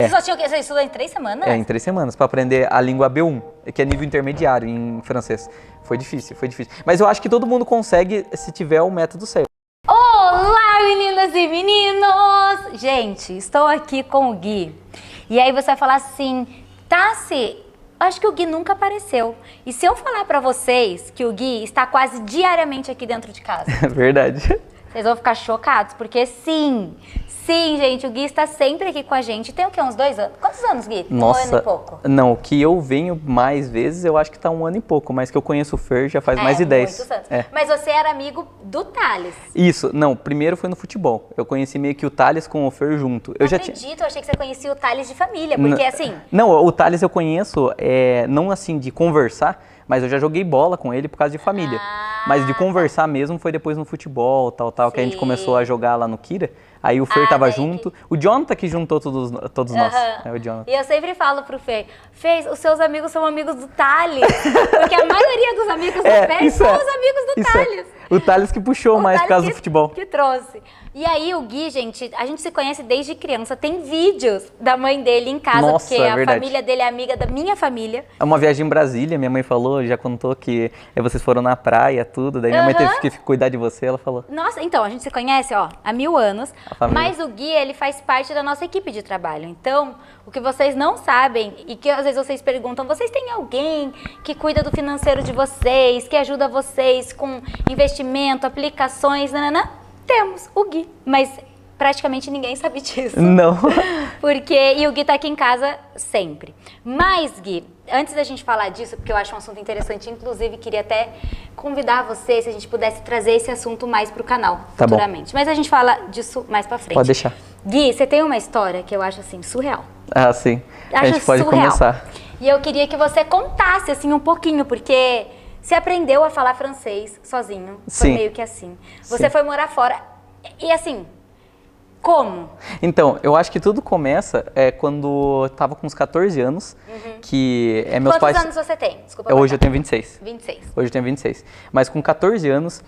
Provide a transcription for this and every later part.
Você estudou em 3 semanas? Em 3 semanas, para aprender a língua B1, que é nível intermediário em francês. Foi difícil, foi difícil. Mas eu acho que todo mundo consegue se tiver o método certo. Olá, meninas e meninos! Gente, estou aqui com o Gui. E aí você vai falar assim, Tassi, acho que o Gui nunca apareceu. E se eu falar pra vocês que o Gui está quase diariamente aqui dentro de casa? É verdade. Vocês vão ficar chocados, porque sim, gente, o Gui está sempre aqui com a gente. Tem o quê, uns 2 anos? Quantos anos, Gui? Nossa, 1 ano e pouco? Não, o que eu venho mais vezes, eu acho que tá 1 ano e pouco, mas que eu conheço o Fer já faz mais de 10. Muitos anos. É. Mas você era amigo do Thales. Isso, não, primeiro foi no futebol. Eu conheci meio que o Thales com o Fer junto. Não acredito, eu achei que você conhecia o Thales de família, porque assim... Não, o Thales eu conheço, não assim de conversar, mas eu já joguei bola com ele por causa de família. Mas de conversar mesmo foi depois no futebol, tal, que a gente começou a jogar lá no Kira. Aí o Fer tava junto. O Jonathan que juntou todos nós. É o Jonathan. E eu sempre falo pro Fer, os seus amigos são amigos do Thales. Porque a maioria dos amigos do Fer são os amigos do Thales. O Thales que puxou mais por causa do futebol. Que trouxe. E aí o Gui, gente, a gente se conhece desde criança. Tem vídeos da mãe dele em casa, Nossa, porque a verdade. família dele é amiga da minha família. É uma viagem em Brasília, minha mãe falou, já contou que vocês foram na praia, tudo. Daí minha mãe teve que cuidar de você, ela falou. Nossa, então, a gente se conhece, ó, há 1000 anos. Mas o Gui, ele faz parte da nossa equipe de trabalho. Então, o que vocês não sabem e que às vezes vocês perguntam, vocês têm alguém que cuida do financeiro de vocês, que ajuda vocês com investimento, aplicações, nananã? Temos o Gui, mas praticamente ninguém sabe disso. Não. E o Gui tá aqui em casa sempre. Mas, Gui, antes da gente falar disso, porque eu acho um assunto interessante, inclusive queria até convidar você, se a gente pudesse trazer esse assunto mais pro canal, futuramente. Mas a gente fala disso mais pra frente. Pode deixar. Gui, você tem uma história que eu acho, assim, surreal. Ah, sim. A gente pode começar. E eu queria que você contasse, assim, um pouquinho, porque você aprendeu a falar francês sozinho. Foi meio que assim. Você foi morar fora. E assim, como? Então, eu acho que tudo começa quando eu tava com uns 14 anos, que meus pais... Quantos anos você tem? Desculpa. Hoje eu tenho 26. 26. Hoje eu tenho 26. Mas com 14 anos,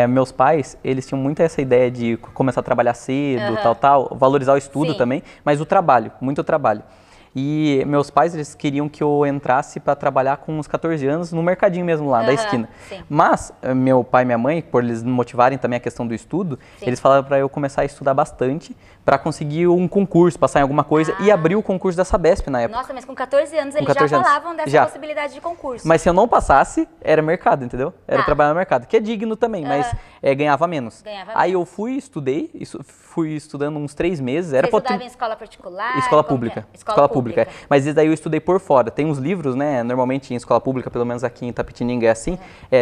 meus pais, eles tinham muito essa ideia de começar a trabalhar cedo, tal, valorizar o estudo também, mas o trabalho, muito trabalho. E meus pais, eles queriam que eu entrasse para trabalhar com uns 14 anos no mercadinho mesmo lá, da esquina. Sim. Mas meu pai e minha mãe, por eles me motivarem também a questão do estudo, eles falaram para eu começar a estudar bastante para conseguir um concurso, passar em alguma coisa e abrir o concurso da Sabesp na época. Nossa, mas com 14 anos eles já falavam dessa possibilidade de concurso. Mas se eu não passasse, era mercado, entendeu? Era trabalhar no mercado, que é digno também, mas ganhava menos. Aí eu fui estudando uns 3 meses. Você estudava em escola particular? Escola pública. Escola pública. Mas isso daí eu estudei por fora. Tem uns livros, né? Normalmente em escola pública, pelo menos aqui em Itapetininga é assim,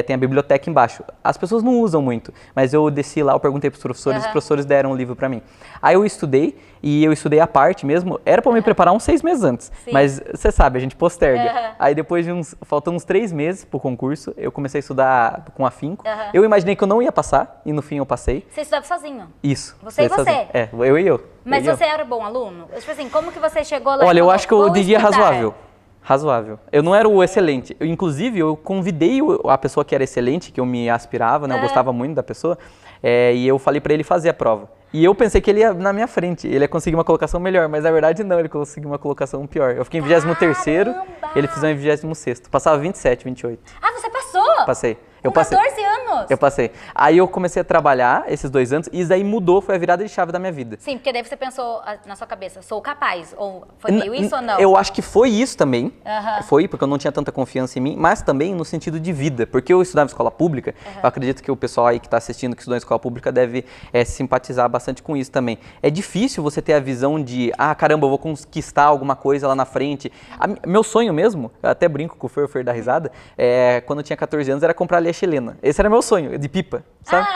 tem a biblioteca embaixo. As pessoas não usam muito, mas eu desci lá, eu perguntei pros professores, os professores deram um livro pra mim. Aí eu estudei, e eu estudei à parte mesmo, era pra me preparar uns 6 meses antes, mas você sabe, a gente posterga. Aí depois de faltando uns 3 meses pro concurso, eu comecei a estudar com afinco. Eu imaginei que eu não ia passar, e no fim eu passei. Você estudava sozinho? Isso. Você e você? Sozinho. Eu e eu. Mas você era bom aluno? Tipo assim, como que você chegou lá? Olha, eu acho que eu diria razoável. Razoável. Eu não era o excelente. Inclusive, eu convidei a pessoa que era excelente, que eu me aspirava, né? Eu gostava muito da pessoa, e eu falei pra ele fazer a prova. E eu pensei que ele ia na minha frente, ele ia conseguir uma colocação melhor, mas na verdade não, ele conseguiu uma colocação pior. Eu fiquei em 23º, ele fez em 26º. Passava 27, 28. Ah, você passou? Passei. Com 14 anos? Eu passei. Aí eu comecei a trabalhar esses 2 anos e isso daí mudou, foi a virada de chave da minha vida. Sim, porque daí você pensou na sua cabeça, sou capaz, ou foi meio isso ou não? Eu acho que foi isso também, foi porque eu não tinha tanta confiança em mim, mas também no sentido de vida, porque eu estudava em escola pública, eu acredito que o pessoal aí que está assistindo, que estudou em escola pública, deve simpatizar bastante com isso também. É difícil você ter a visão de, caramba, eu vou conquistar alguma coisa lá na frente. Meu sonho mesmo, eu até brinco com o Fer da risada, quando eu tinha 14 anos era comprar a chilena. Esse era meu sonho, de pipa, sabe?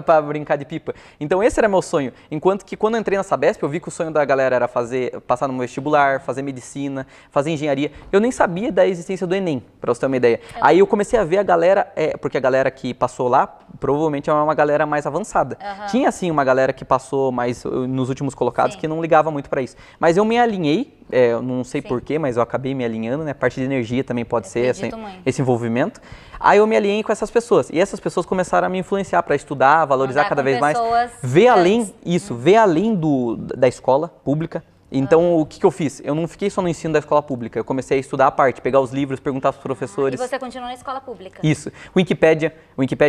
Pra brincar de pipa. Então esse era meu sonho. Enquanto que quando eu entrei na Sabesp, eu vi que o sonho da galera era passar no vestibular, fazer medicina, fazer engenharia. Eu nem sabia da existência do Enem, pra você ter uma ideia. Aí eu comecei a ver a galera, porque a galera que passou lá, provavelmente é uma galera mais avançada. Tinha sim uma galera que passou mais nos últimos colocados que não ligava muito pra isso. Mas eu me alinhei, eu não sei porquê, mas eu acabei me alinhando, né? Parte de energia também pode ser esse envolvimento. Aí eu me alinhei com essas pessoas. E essas pessoas começaram a me influenciar para estudar, valorizar cada vez mais. Ver além da escola pública, Então, o que eu fiz? Eu não fiquei só no ensino da escola pública, eu comecei a estudar a parte, pegar os livros, perguntar para os professores. E você continuou na escola pública? Isso. Wikipédia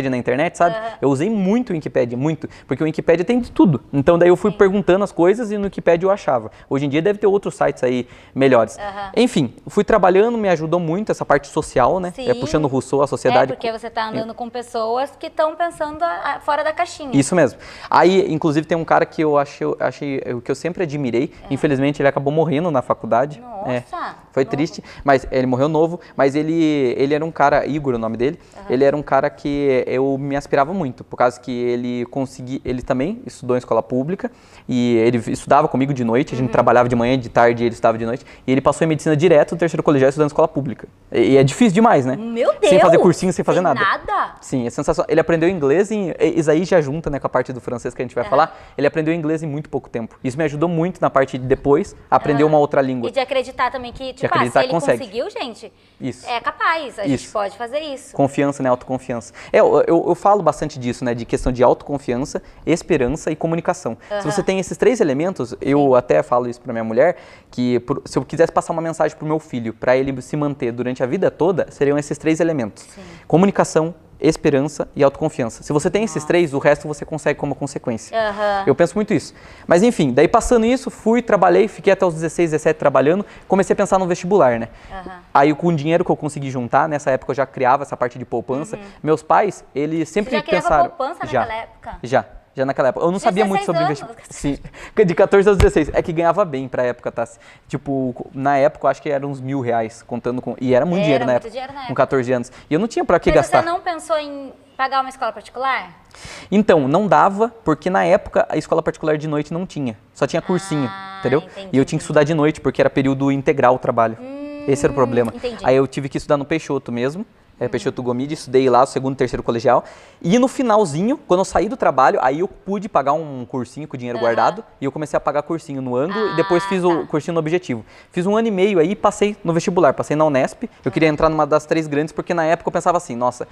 na internet, sabe? Eu usei muito o Wikipédia, muito, porque o Wikipédia tem de tudo. Então, daí eu fui perguntando as coisas e no Wikipédia eu achava. Hoje em dia deve ter outros sites aí melhores. Enfim, fui trabalhando, me ajudou muito essa parte social, né? Puxando o Rousseau, a sociedade. Porque você está andando com pessoas que estão pensando fora da caixinha. Isso mesmo. Aí, inclusive, tem um cara que eu achei que eu sempre admirei. Infelizmente, ele acabou morrendo na faculdade. Nossa! Foi triste, mas ele morreu novo. Mas ele era um cara, Igor, o nome dele. Ele era um cara que eu me aspirava muito, por causa que ele também estudou em escola pública e ele estudava comigo de noite. A gente trabalhava de manhã, de tarde, ele estudava de noite. E ele passou em medicina direto do terceiro colegial estudando em escola pública. E é difícil demais, né? Meu Deus! Sem fazer cursinho, sem fazer nada. Nada? Sim, é sensacional. Ele aprendeu inglês isso aí já junta, né, com a parte do francês que a gente vai falar. Ele aprendeu inglês em muito pouco tempo. Isso me ajudou muito na parte de depois aprender uma outra língua. E de acreditar também que, tipo, se ele conseguiu, gente, é capaz, a gente pode fazer isso. Confiança, né, autoconfiança. Eu falo bastante disso, né, de questão de autoconfiança, esperança e comunicação. Se você tem esses 3 elementos, eu até falo isso pra minha mulher, que se eu quisesse passar uma mensagem pro meu filho, pra ele se manter durante a vida toda, seriam esses 3 elementos. Comunicação, esperança e autoconfiança. Se você tem esses 3, o resto você consegue como consequência. Eu penso muito isso. Mas enfim, daí passando isso, trabalhei, fiquei até os 16, 17 trabalhando, comecei a pensar no vestibular, né? Aí com o dinheiro que eu consegui juntar, nessa época eu já criava essa parte de poupança. Meus pais, eles sempre pensaram... Você já criava poupança naquela época? Já naquela época. Eu não sabia muito sobre investimento. Sim, de 14 aos 16. É que ganhava bem pra época, tá? Tipo, na época eu acho que era uns R$1.000, contando com... E era muito dinheiro na época, com 14 anos. E eu não tinha pra que gastar. Mas você não pensou em pagar uma escola particular? Então, não dava, porque na época a escola particular de noite não tinha. Só tinha cursinho, entendeu? E eu tinha que estudar de noite, porque era período integral o trabalho. Esse era o problema. Aí eu tive que estudar no Peixoto mesmo. Peixoto Gomide, estudei lá o segundo e terceiro colegial. E no finalzinho, quando eu saí do trabalho, aí eu pude pagar um cursinho com o dinheiro guardado. E eu comecei a pagar cursinho no ângulo e depois fiz o cursinho no objetivo. Fiz 1 ano e meio aí e passei no vestibular, passei na Unesp. Eu queria entrar numa das 3 grandes, porque na época eu pensava assim, nossa,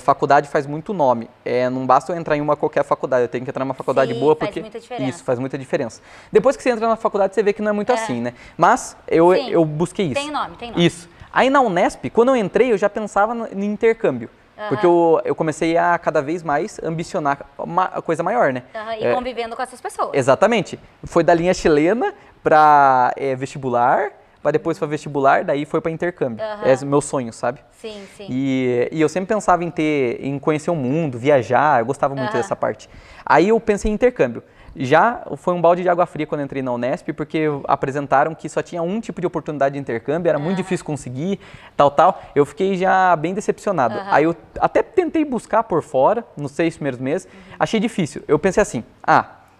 faculdade faz muito nome. Não basta eu entrar em uma qualquer faculdade, eu tenho que entrar numa faculdade boa, porque faz muita diferença. Isso faz muita diferença. Depois que você entra na faculdade, você vê que não é muito assim, né? Mas eu busquei isso. Tem nome. Isso. Aí na Unesp, quando eu entrei, eu já pensava no intercâmbio. Porque eu comecei a cada vez mais ambicionar uma coisa maior, né? E convivendo com essas pessoas. Exatamente. Foi da linha chilena para vestibular, para depois para vestibular, daí foi para intercâmbio. É o meu sonho, sabe? Sim. E eu sempre pensava em conhecer o mundo, viajar, eu gostava muito dessa parte. Aí eu pensei em intercâmbio. Já foi um balde de água fria quando eu entrei na Unesp, porque apresentaram que só tinha um tipo de oportunidade de intercâmbio, era muito difícil conseguir, tal. Eu fiquei já bem decepcionado. Aí eu até tentei buscar por fora, nos 6 primeiros meses, achei difícil. Eu pensei assim,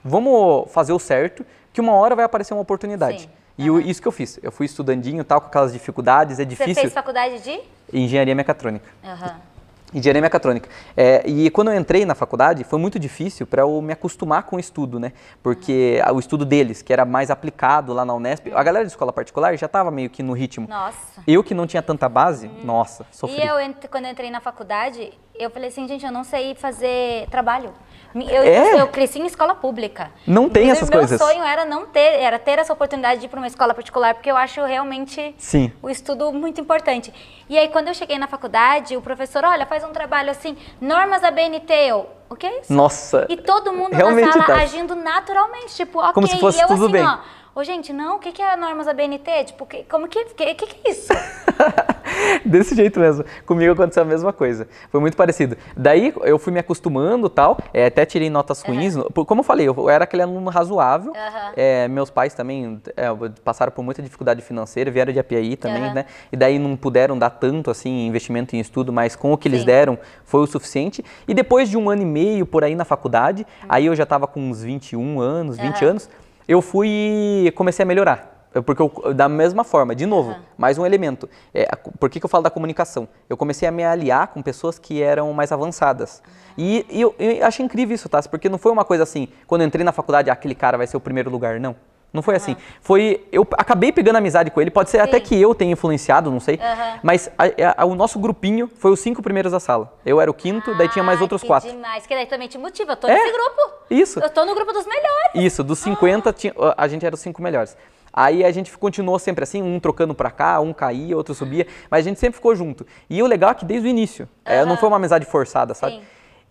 vamos fazer o certo, que uma hora vai aparecer uma oportunidade. E isso que eu fiz. Eu fui estudandinho, tal, com aquelas dificuldades, é difícil. Você fez faculdade de? Engenharia mecatrônica. Engenharia mecatrônica. E quando eu entrei na faculdade, foi muito difícil para eu me acostumar com o estudo, né? Porque o estudo deles, que era mais aplicado lá na Unesp, a galera de escola particular já estava meio que no ritmo. Nossa. Eu que não tinha tanta base, nossa, sofri. E quando eu entrei na faculdade, eu falei assim, gente, eu não sei fazer trabalho. Eu cresci em escola pública. Não tem essas coisas. Meu sonho era ter essa oportunidade de ir para uma escola particular, porque eu acho realmente o estudo muito importante. E aí, quando eu cheguei na faculdade, o professor, olha, faz um trabalho assim, normas da BNT, o que é isso? Nossa. E todo mundo realmente na sala agindo naturalmente, tipo, ok. Como se fosse e eu tudo assim, bem. Gente, não, o que é normas da BNT? Tipo, como que é isso? Desse jeito mesmo. Comigo aconteceu a mesma coisa. Foi muito parecido. Daí eu fui me acostumando, tal, até tirei notas ruins. Como eu falei, eu era aquele aluno razoável. Meus pais também passaram por muita dificuldade financeira, vieram de Apiaí também, né? E daí não puderam dar tanto assim investimento em estudo, mas com o que eles deram foi o suficiente. E depois de 1 ano e meio por aí na faculdade, aí eu já estava com uns 21 anos, 20 anos, eu fui e comecei a melhorar. Porque da mesma forma, de novo, mais um elemento. Por que eu falo da comunicação? Eu comecei a me aliar com pessoas que eram mais avançadas. E eu achei incrível isso, tá? Porque não foi uma coisa assim, quando eu entrei na faculdade, aquele cara vai ser o primeiro lugar, não. Não foi assim. Eu acabei pegando amizade com ele, pode ser até que eu tenha influenciado, não sei. Mas o nosso grupinho foi os 5 primeiros da sala. Eu era o 5º, daí tinha mais outros 4. Demais, que daí também te motiva. Eu tô nesse grupo. Isso. Eu tô no grupo dos melhores. Isso, dos 50, a gente era os 5 melhores. Aí a gente continuou sempre assim, um trocando pra cá, um caía, outro subia, mas a gente sempre ficou junto. E o legal é que desde o início, não foi uma amizade forçada, sabe? Sim.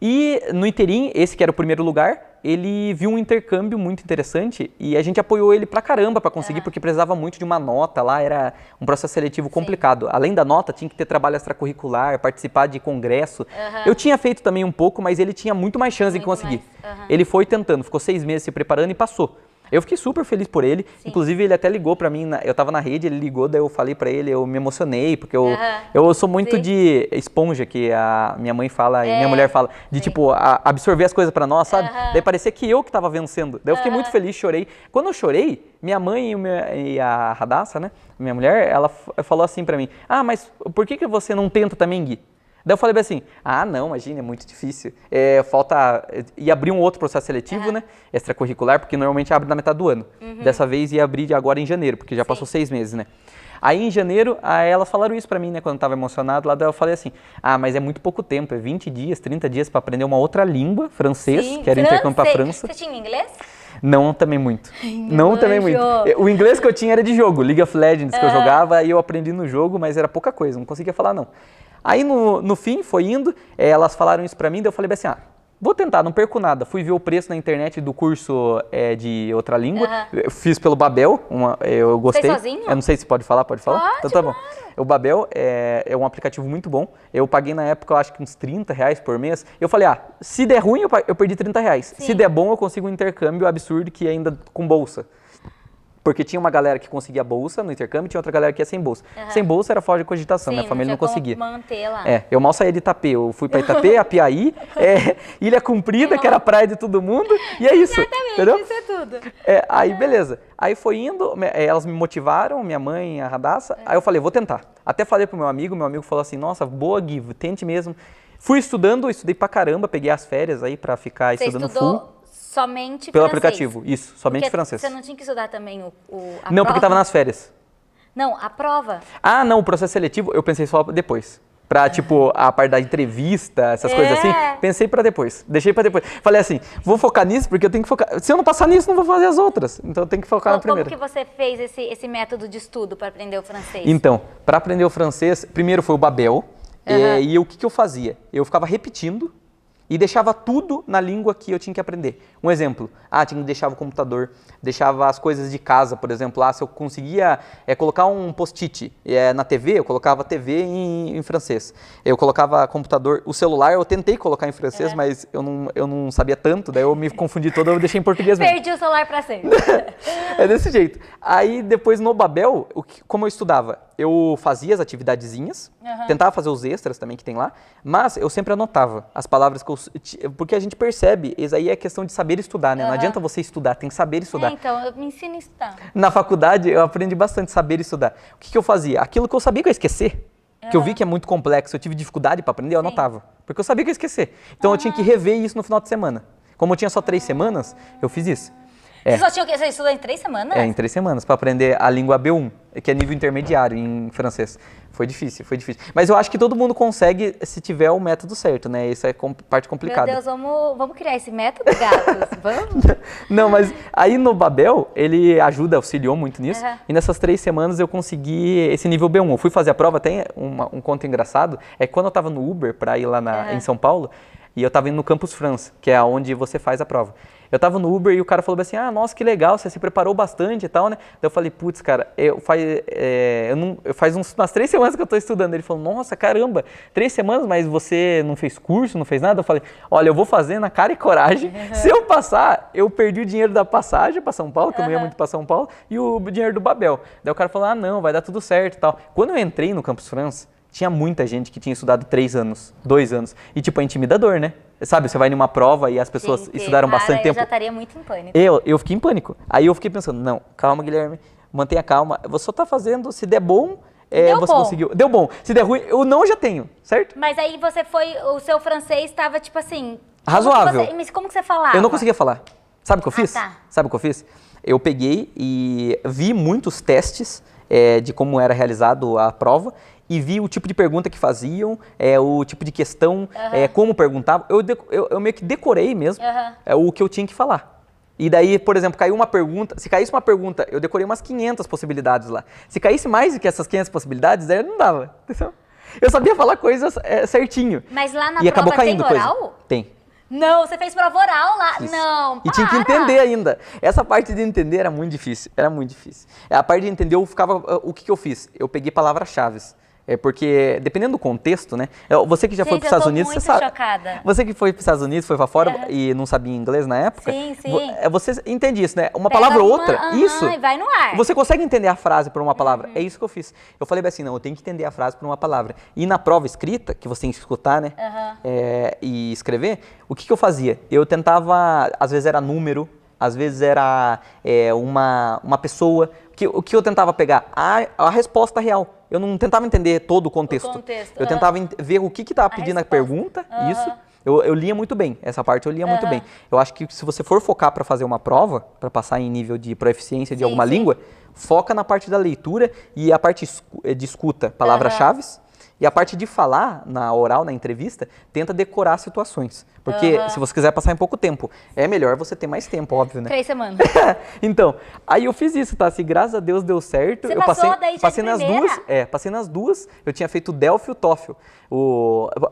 E no interim, esse que era o primeiro lugar, ele viu um intercâmbio muito interessante e a gente apoiou ele pra caramba pra conseguir, porque precisava muito de uma nota lá, era um processo seletivo complicado. Além da nota, tinha que ter trabalho extracurricular, participar de congresso. Eu tinha feito também um pouco, mas ele tinha muito mais chance de conseguir. Ele foi tentando, ficou 6 meses se preparando e passou. Eu fiquei super feliz por ele, inclusive ele até ligou pra mim, eu tava na rede, ele ligou, daí eu falei pra ele, eu me emocionei, porque eu sou muito de esponja, que a minha mãe fala e minha mulher fala, de tipo, absorver as coisas pra nós, sabe? Daí parecia que eu que tava vencendo, daí eu fiquei muito feliz, chorei. Quando eu chorei, minha mãe e a Radassa, né, minha mulher, ela falou assim pra mim, mas por que você não tenta também, Gui? Daí eu falei bem assim, não, imagina, é muito difícil. Falta... Ia abrir um outro processo seletivo, né? Extracurricular, porque normalmente abre na metade do ano. Dessa vez ia abrir agora em janeiro, porque já passou 6 meses, né? Aí em janeiro, elas falaram isso pra mim, né? Quando eu tava emocionado, lá daí eu falei assim, mas é muito pouco tempo, é 20 dias, 30 dias pra aprender uma outra língua, francês, que era intercâmbio pra França. Você tinha inglês? Não também muito. Não também muito. O inglês que eu tinha era de jogo, League of Legends que eu jogava, aí eu aprendi no jogo, mas era pouca coisa, não conseguia falar não. Aí no fim, foi indo, elas falaram isso pra mim, daí eu falei assim, vou tentar, não perco nada. Fui ver o preço na internet do curso de outra língua, eu fiz pelo Babel, eu gostei. Fez sozinho? Eu não sei se pode falar, Pode, então tá bom. O Babel é um aplicativo muito bom, eu paguei na época, eu acho que uns R$30 por mês. Eu falei, se der ruim, eu perdi R$30. Se der bom, eu consigo um intercâmbio absurdo que ainda com bolsa. Porque tinha uma galera que conseguia bolsa no intercâmbio e tinha outra galera que ia sem bolsa. Sem bolsa era fora de cogitação, minha família não conseguia. Manter lá. Eu mal saía de Itapê, eu fui pra Itapê, Apiaí, Ilha Comprida, que era a praia de todo mundo, e é isso. Exatamente, entendeu? isso é tudo. Aí beleza, aí foi indo, elas me motivaram, minha mãe, a Radassa, aí eu falei, vou tentar. Até falei pro meu amigo falou assim, nossa, boa Gui, tente mesmo. Fui estudando, estudei pra caramba, peguei as férias aí pra ficar estudando full. Somente pelo francês. Aplicativo, isso, somente porque francês. Você não tinha que estudar também a Não, prova? porque tava nas férias. Não, a prova. Não, o processo seletivo eu pensei só depois. Pra, tipo, a parte da entrevista, essas coisas assim, pensei pra depois, deixei pra depois. Falei assim, vou focar nisso porque eu tenho que focar, se eu não passar nisso, não vou fazer as outras, então eu tenho que focar na primeira. Como que você fez esse método de estudo para aprender o francês? Então, pra aprender o francês, primeiro foi o Babel, e o que eu fazia? Eu ficava repetindo, e deixava tudo na língua que eu tinha que aprender. Um exemplo, tinha que deixar o computador, deixava as coisas de casa, por exemplo, se eu conseguia colocar um post-it na TV, eu colocava a TV em francês. Eu colocava computador, o celular eu tentei colocar em francês, mas eu não sabia tanto, daí eu me confundi todo, eu deixei em português mesmo. Perdi o celular pra sempre. É desse jeito. Aí depois no Babel, como eu estudava? Eu fazia as atividadezinhas, tentava fazer os extras também que tem lá, mas eu sempre anotava as palavras que porque a gente percebe, isso aí é questão de saber estudar, né? Não adianta você estudar, tem que saber estudar. Então, eu me ensino a estudar. Na faculdade, eu aprendi bastante saber estudar. O que eu fazia? Aquilo que eu sabia que eu ia esquecer, que eu vi que é muito complexo, eu tive dificuldade para aprender, eu anotava. Porque eu sabia que eu ia esquecer. Então eu tinha que rever isso no final de semana. Como eu tinha só 3 semanas, eu fiz isso. Você estudou em 3 semanas? Em 3 semanas, para aprender a língua B1, que é nível intermediário em francês. Foi difícil, foi difícil. Mas eu acho que todo mundo consegue se tiver o método certo, né? Isso é parte complicada. Meu Deus, vamos criar esse método, gatos? Vamos? Não, mas aí no Babel, ele auxiliou muito nisso. E nessas 3 semanas eu consegui esse nível B1. Eu fui fazer a prova, tem um conto engraçado, é que quando eu tava no Uber para ir lá em São Paulo, e eu tava indo no Campus France, que é onde você faz a prova. Eu tava no Uber e o cara falou assim, nossa, que legal, você se preparou bastante e tal, né? Daí eu falei, putz, cara, faz umas 3 semanas que eu tô estudando. Ele falou, nossa, caramba, 3 semanas, mas você não fez curso, não fez nada? Eu falei, olha, eu vou fazer na cara e coragem. Se eu passar, eu perdi o dinheiro da passagem pra São Paulo, que eu não ia muito pra São Paulo, e o dinheiro do Babel. Daí o cara falou, não, vai dar tudo certo e tal. Quando eu entrei no Campus France, tinha muita gente que tinha estudado 3 anos, 2 anos. E, tipo, é intimidador, né? Sabe, você vai numa prova e as pessoas estudaram bastante tempo. Eu já estaria muito em pânico. Eu fiquei em pânico. Aí eu fiquei pensando, não, calma, Guilherme, mantenha calma. Você só tá fazendo, se der bom, você conseguiu. Deu bom. Se der ruim, eu não já tenho, certo? Mas aí o seu francês estava, tipo assim... Razoável. Mas como que você falava? Eu não conseguia falar. Sabe o que eu fiz? Tá. Sabe o que eu fiz? Eu peguei e vi muitos testes de como era realizado a prova e vi o tipo de pergunta que faziam, o tipo de questão, como perguntavam. Eu meio que decorei mesmo o que eu tinha que falar. E daí, por exemplo, caiu uma pergunta, se caísse uma pergunta, eu decorei umas 500 possibilidades lá. Se caísse mais do que essas 500 possibilidades, daí não dava. Entendeu? Eu sabia falar coisas certinho. Mas lá na e acabou prova caindo tem oral? coisa. Tem. Não, você fez prova oral lá? Fiz. Não, E tinha que entender ainda. Essa parte de entender era muito difícil. Era muito difícil. A parte de entender, o que eu fiz? Eu peguei palavras-chave. Porque, dependendo do contexto, né? Você que já foi para os Estados Unidos, você sabe. Chocada. Você que foi para os Estados Unidos, foi para fora e não sabia inglês na época. Sim, sim. Você entende isso, né? Uma palavra ou outra, isso. E vai no ar. Você consegue entender a frase por uma palavra. É isso que eu fiz. Eu falei assim, não, eu tenho que entender a frase por uma palavra. E na prova escrita, que você tem que escutar, né? E escrever, o que eu fazia? Eu tentava, às vezes era número, às vezes era uma pessoa. O que eu tentava pegar? A resposta real. Eu não tentava entender todo o contexto. Eu tentava ver o que estava pedindo a pergunta, isso. Eu lia muito bem, essa parte eu lia muito bem. Eu acho que se você for focar para fazer uma prova, para passar em nível de proficiência de alguma língua, foca na parte da leitura e a parte de escuta, palavras-chave. E a parte de falar, na oral, na entrevista, tenta decorar situações. Porque se você quiser passar em pouco tempo, é melhor você ter mais tempo, óbvio, né? 3 semanas. Então, aí eu fiz isso, tá? Se graças a Deus deu certo. Você eu passei nas primeira? duas. Passei nas duas. Eu tinha feito o Delphi e o TOEFL.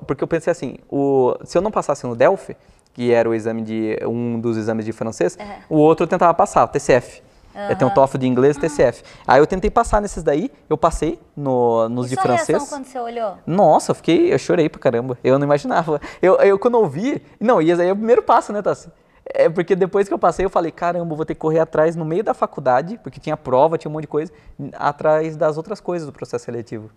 Porque eu pensei assim, se eu não passasse no Delphi, que era o exame um dos exames de francês, o outro eu tentava passar, o TCF. Tem o TOEFL de inglês e TCF. Aí eu tentei passar nesses daí, eu passei nos de francês. E sua reação quando você olhou? Nossa, eu chorei pra caramba. Eu não imaginava. Eu quando eu vi... Não, e esse aí é o primeiro passo, né, Tassi? Porque depois que eu passei, eu falei, caramba, eu vou ter que correr atrás no meio da faculdade, porque tinha prova, tinha um monte de coisa, atrás das outras coisas do processo seletivo.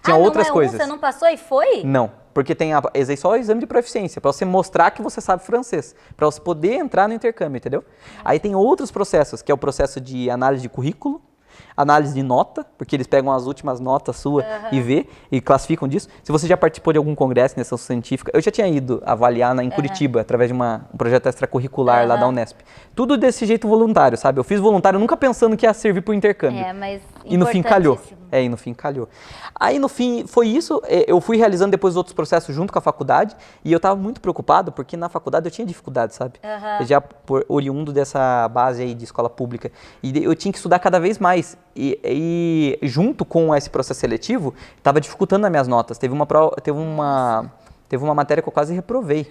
Tinha outras coisas. Você não passou e foi? Não, porque tem só o exame de proficiência, para você mostrar que você sabe francês, para você poder entrar no intercâmbio, entendeu? Aí tem outros processos, que é o processo de análise de currículo, análise de nota, porque eles pegam as últimas notas suas e vê, e classificam disso. Se você já participou de algum congresso, iniciação científica, eu já tinha ido avaliar em Curitiba, através de um projeto extracurricular lá da Unesp. Tudo desse jeito voluntário, sabe? Eu fiz voluntário nunca pensando que ia servir para o intercâmbio. Mas e no fim calhou. E no fim calhou. Aí no fim foi isso, eu fui realizando depois os outros processos junto com a faculdade e eu estava muito preocupado porque na faculdade eu tinha dificuldade, sabe? Já oriundo dessa base aí de escola pública. E eu tinha que estudar cada vez mais. E junto com esse processo seletivo, estava dificultando as minhas notas. Teve uma matéria que eu quase reprovei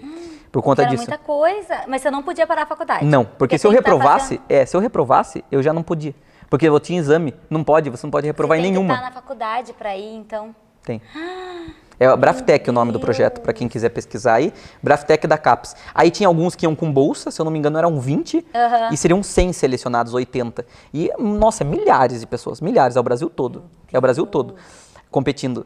por conta disso. Era muita coisa, mas você não podia parar a faculdade. Não, porque se eu reprovasse, eu já não podia. Porque eu tinha exame, você não pode reprovar em nenhuma. Você tem que estar na faculdade para ir, então? Tem. É o Braftec o nome do projeto, para quem quiser pesquisar aí. Braftec da CAPES. Aí tinha alguns que iam com bolsa, se eu não me engano eram 20, e seriam 100 selecionados, 80. E, nossa, milhares de pessoas, milhares, é o Brasil todo. É o Brasil todo competindo.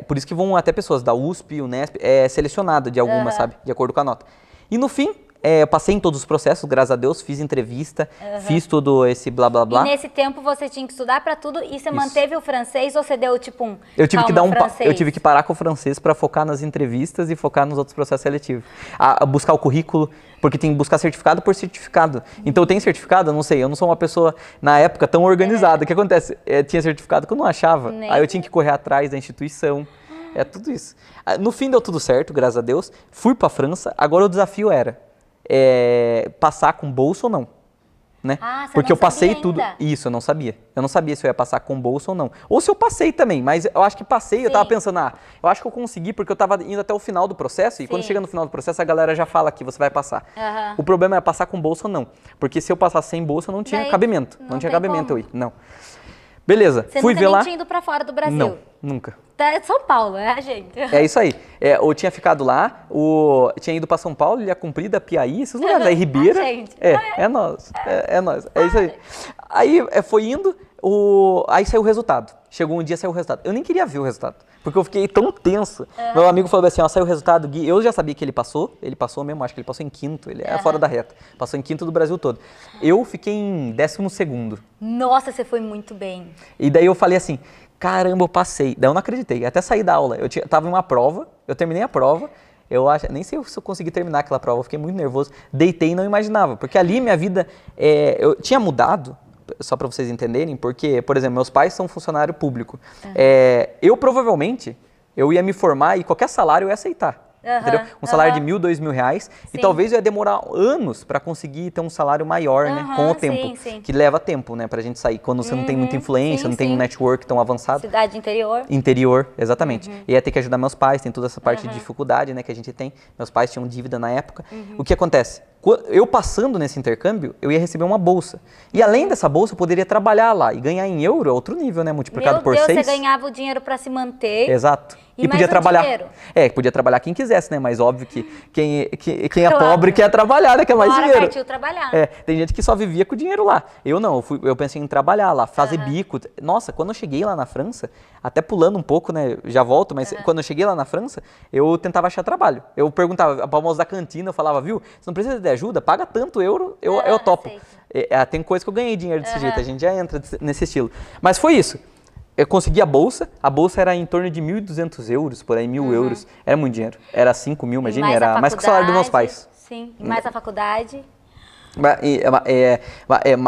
Por isso que vão até pessoas da USP, Unesp, selecionada de algumas, sabe? De acordo com a nota. E no fim, eu passei em todos os processos, graças a Deus, fiz entrevista, fiz todo esse blá blá blá. E nesse tempo você tinha que estudar para tudo e você manteve o francês ou você deu tipo eu tive que parar com o francês para focar nas entrevistas e focar nos outros processos seletivos. A buscar o currículo, porque tem que buscar certificado por certificado. Então eu tenho certificado, eu não sei, eu não sou uma pessoa na época tão organizada. O que acontece? Tinha certificado que eu não achava, aí eu tinha que correr atrás da instituição. É tudo isso. No fim deu tudo certo, graças a Deus. Fui para a França, agora o desafio era passar com bolsa ou não, né? Porque eu passei tudo. Isso, eu não sabia. Eu não sabia se eu ia passar com bolsa ou não. Ou se eu passei também, mas eu acho que passei, eu tava pensando, eu acho que eu consegui porque eu tava indo até o final do processo e quando chega no final do processo a galera já fala que você vai passar. O problema é passar com bolsa ou não, porque se eu passar sem bolsa não tinha cabimento. Não tinha cabimento eu ir, não. Beleza, fui ver lá. Você nunca indo pra fora do Brasil? Não, nunca. É São Paulo, gente? É isso aí. Eu tinha ficado lá, tinha ido para São Paulo, Ilha Comprida, Piaí, esses lugares aí, Ribeira. É nós. É nós. É isso aí. Aí foi indo, aí saiu o resultado. Chegou um dia, saiu o resultado. Eu nem queria ver o resultado, porque eu fiquei tão tenso. Meu amigo falou assim, saiu o resultado, Gui. Eu já sabia que ele passou mesmo, acho que ele passou em quinto, ele é fora da reta. Passou em quinto do Brasil todo. Eu fiquei em 12º. Nossa, você foi muito bem. E daí eu falei assim, caramba, eu passei. Daí eu não acreditei, até saí da aula. Eu tava em uma prova, eu terminei a prova, nem sei se eu consegui terminar aquela prova, eu fiquei muito nervoso. Deitei e não imaginava, porque ali minha vida, eu tinha mudado, só para vocês entenderem, porque, por exemplo, meus pais são funcionário público. Eu provavelmente, eu ia me formar e qualquer salário eu ia aceitar. entendeu? Um salário de 1.000, 2.000 reais. E talvez eu ia demorar anos para conseguir ter um salário maior, né? Com o tempo. Que leva tempo, né? Pra gente sair. Quando você não tem muita influência, não tem um network tão avançado. Cidade interior. Interior, exatamente. E ia ter que ajudar meus pais, tem toda essa parte de dificuldade, né? Que a gente tem. Meus pais tinham dívida na época. O que acontece? Eu passando nesse intercâmbio, eu ia receber uma bolsa. E além dessa bolsa, eu poderia trabalhar lá. E ganhar em euro é outro nível, né? Multiplicado por 6. Você ganhava o dinheiro para se manter. Exato. E podia trabalhar. Podia trabalhar quem quisesse, né? Mas óbvio que quem é pobre quer trabalhar, né? Quer mais dinheiro. Partiu trabalhar. Tem gente que só vivia com o dinheiro lá. Eu não, eu pensei em trabalhar lá, fazer bico. Nossa, quando eu cheguei lá na França, até pulando um pouco, né? Já volto, mas quando eu cheguei lá na França, eu tentava achar trabalho. Eu perguntava pra moça da cantina, eu falava, viu, você não precisa de ajuda? Paga tanto euro, eu topo. Tem coisa que eu ganhei dinheiro desse jeito, a gente já entra nesse estilo. Mas foi isso. Eu consegui a bolsa era em torno de 1.200 euros, por aí, 1.000 euros. Era muito dinheiro. Era 5 mil, imagina, era mais que o salário dos meus pais. Sim, e mais a faculdade.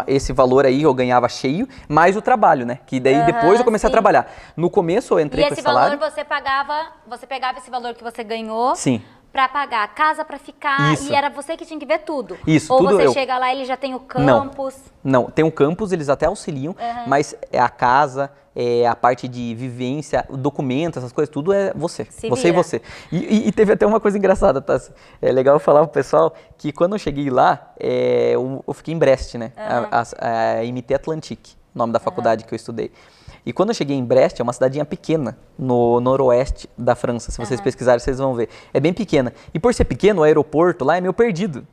Esse valor aí eu ganhava cheio, mais o trabalho, né? Que daí depois eu comecei a trabalhar. No começo eu entrei com esse salário. E esse valor você pegava esse valor que você ganhou. Sim. Pra pagar a casa pra ficar, e era você que tinha que ver tudo. Isso, ou tudo você chega lá e ele já tem o campus. Não, tem o campus, eles até auxiliam, mas a casa, a parte de vivência, o documento, essas coisas, tudo é você. Você e você. E teve até uma coisa engraçada, tá? É legal eu falar pro pessoal que quando eu cheguei lá, eu fiquei em Brest, né? A MT Atlantique, o nome da faculdade que eu estudei. E quando eu cheguei em Brest, é uma cidadinha pequena, no noroeste da França. Se vocês pesquisarem, vocês vão ver. É bem pequena. E por ser pequeno, o aeroporto lá é meio perdido.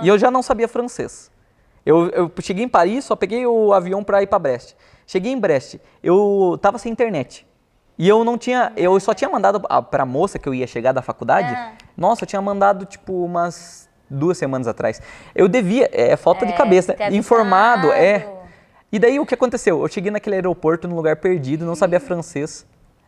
E eu já não sabia francês. Eu cheguei em Paris, só peguei o avião para ir para Brest. Cheguei em Brest, eu tava sem internet. E eu só tinha mandado para a moça que eu ia chegar da faculdade. Nossa, eu tinha mandado tipo umas 2 semanas atrás. Eu devia, falta de cabeça, né? Informado, E daí o que aconteceu? Eu cheguei naquele aeroporto num lugar perdido, não sabia francês,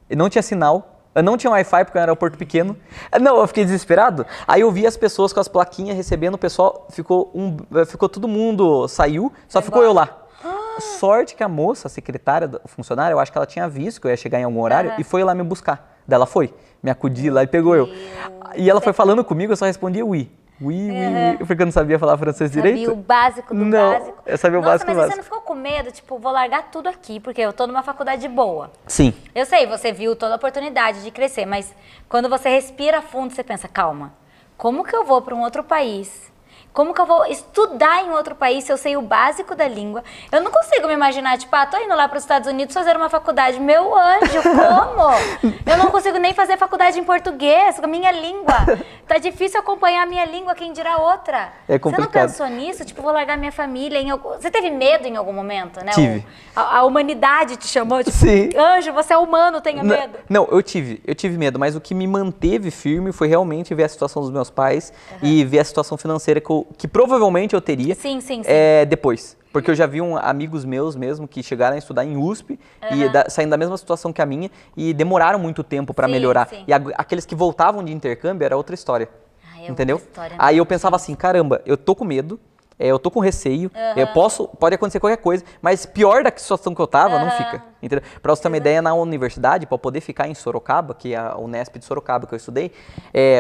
não tinha sinal, eu não tinha Wi-Fi porque era um aeroporto pequeno. Não, eu fiquei desesperado. Aí eu vi as pessoas com as plaquinhas recebendo, o pessoal ficou todo mundo, saiu, só ficou eu lá. Sorte que a moça, a secretária, a funcionária, eu acho que ela tinha visto que eu ia chegar em algum horário e foi lá me buscar. Daí ela foi, me acudiu lá e pegou eu. E ela foi falando comigo, eu só respondia oui. Oui, porque eu não sabia falar francês direito. Sabia o básico do básico. Eu sabia o básico do básico. Mas você não ficou com medo, tipo, vou largar tudo aqui, porque eu tô numa faculdade boa. Sim. Eu sei, você viu toda a oportunidade de crescer, mas quando você respira fundo, você pensa, calma, como que eu vou para um outro país? Como que eu vou estudar em outro país se eu sei o básico da língua? Eu não consigo me imaginar, tipo, tô indo lá para os Estados Unidos fazer uma faculdade. Meu anjo, como? Eu não consigo nem fazer faculdade em português, com a minha língua. Tá difícil acompanhar a minha língua, quem dirá outra. É complicado. Você não pensou nisso? Tipo, vou largar minha família. Você teve medo em algum momento, né? Tive. A humanidade te chamou, tipo, sim. Anjo, você é humano, tenha medo. Não, eu tive medo, mas o que me manteve firme foi realmente ver a situação dos meus pais e ver a situação financeira que provavelmente eu teria depois. Porque eu já vi amigos meus mesmo que chegaram a estudar em USP e saindo da mesma situação que a minha e demoraram muito tempo para melhorar. Sim. E aqueles que voltavam de intercâmbio era outra história. Entendeu? Aí eu pensava assim, caramba, eu tô com medo, eu tô com receio, pode acontecer qualquer coisa, mas pior da situação que eu tava, não fica. Entendeu? Pra você ter uma ideia, na universidade, para eu poder ficar em Sorocaba, que é a Unesp de Sorocaba que eu estudei,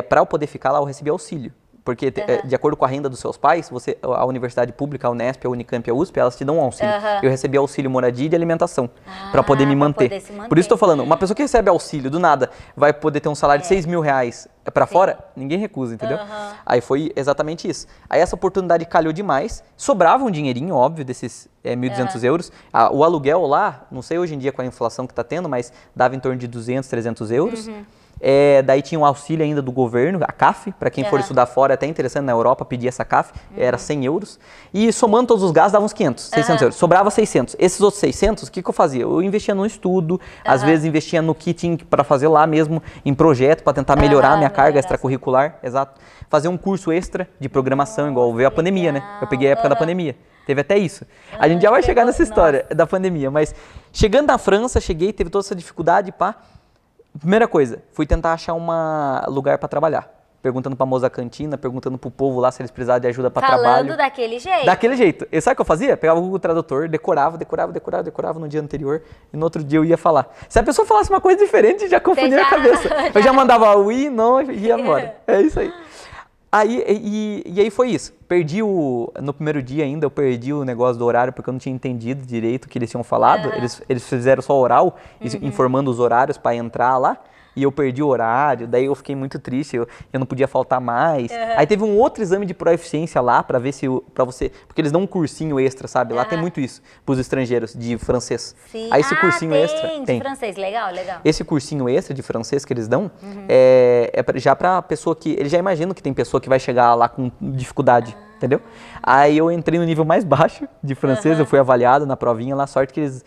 para eu poder ficar lá eu recebi auxílio. Porque, de acordo com a renda dos seus pais, a universidade pública, a Unesp, a Unicamp e a USP, elas te dão um auxílio. Eu recebi auxílio moradia e de alimentação, para poder me manter. Por isso estou falando, uma pessoa que recebe auxílio do nada, vai poder ter um salário de 6 mil reais para fora, ninguém recusa, entendeu? Aí foi exatamente isso. Aí essa oportunidade calhou demais, sobrava um dinheirinho, óbvio, desses 1.200 euros. O aluguel lá, não sei hoje em dia com a inflação que está tendo, mas dava em torno de 200, 300 euros. Daí tinha um auxílio ainda do governo, a CAF, para quem for estudar fora, é até interessante, na Europa pedir essa CAF, era 100 euros. E somando todos os gastos, dava uns 500, 600 euros. Sobrava 600. Esses outros 600, o que eu fazia? Eu investia no estudo, às vezes investia no que tinha para fazer lá mesmo, em projeto, para tentar melhorar a minha carga extracurricular, exato. Fazer um curso extra de programação, igual veio a pandemia, né? Eu peguei a época da pandemia. Teve até isso. A gente já vai chegar nessa história da pandemia, mas chegando na França, teve toda essa dificuldade, pá. Primeira coisa, fui tentar achar um lugar para trabalhar. perguntando pra moça da cantina, perguntando pro povo lá se eles precisavam de ajuda pra trabalho. Falando daquele jeito? Daquele jeito. E sabe o que eu fazia? Pegava o Google Tradutor, decorava no dia anterior e no outro dia eu ia falar. Se a pessoa falasse uma coisa diferente, já confundia a cabeça. Eu já mandava oui, não e ia embora. É isso aí. Aí foi isso. No primeiro dia ainda, eu perdi o negócio do horário porque eu não tinha entendido direito o que eles tinham falado. Eles fizeram só oral, informando os horários para entrar lá. E eu perdi o horário, daí eu fiquei muito triste, eu não podia faltar mais. Aí teve um outro exame de proeficiência lá para ver se para você, porque eles dão um cursinho extra, sabe? Lá tem muito isso pros estrangeiros de francês. Sim. Aí esse cursinho extra de francês, legal. Esse cursinho extra de francês que eles dão já para pessoa que eles já imaginam que tem pessoa que vai chegar lá com dificuldade. Entendeu? Aí eu entrei no nível mais baixo de francês, eu fui avaliado na provinha lá, sorte que eles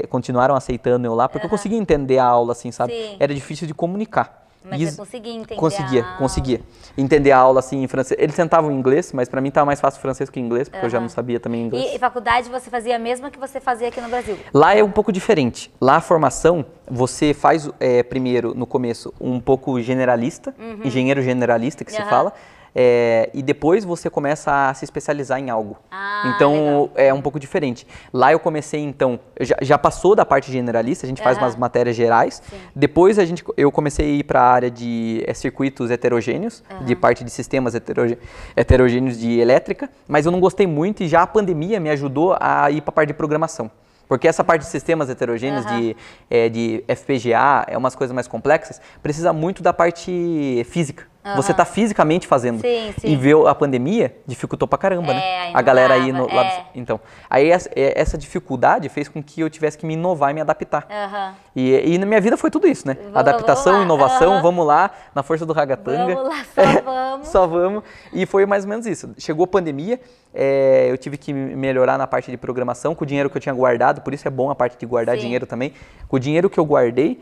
continuaram aceitando eu lá, porque eu conseguia entender a aula, assim, sabe? Sim. Era difícil de comunicar. Mas você conseguia entender Conseguia. Entender a aula, assim, em francês. Eles tentavam em inglês, mas pra mim tava mais fácil francês que inglês, porque eu já não sabia também inglês. E faculdade você fazia a mesma que você fazia aqui no Brasil? Lá é um pouco diferente. Lá a formação, você faz primeiro, no começo, um pouco generalista, engenheiro generalista que se fala, e depois você começa a se especializar em algo. Então, legal. é um pouco diferente. Lá eu comecei, então, já passou da parte generalista, a gente faz umas matérias gerais. Sim. Depois eu comecei a ir para a área de circuitos heterogêneos, de parte de sistemas heterogêneos de elétrica, mas eu não gostei muito e já a pandemia me ajudou a ir para a parte de programação. Porque essa parte de sistemas heterogêneos, de FPGA, é umas coisas mais complexas, precisa muito da parte física. Você tá fisicamente fazendo. Sim. E ver a pandemia dificultou pra caramba, né? A galera aí no lado. Então, aí essa dificuldade fez com que eu tivesse que me inovar e me adaptar. E na minha vida foi tudo isso, né? Adaptação, inovação, vamos lá, na força do ragatanga. Vamos lá, só vamos. Só vamos. E foi mais ou menos isso. Chegou a pandemia, eu tive que melhorar na parte de programação com o dinheiro que eu tinha guardado, por isso é bom a parte de guardar dinheiro também. Com o dinheiro que eu guardei,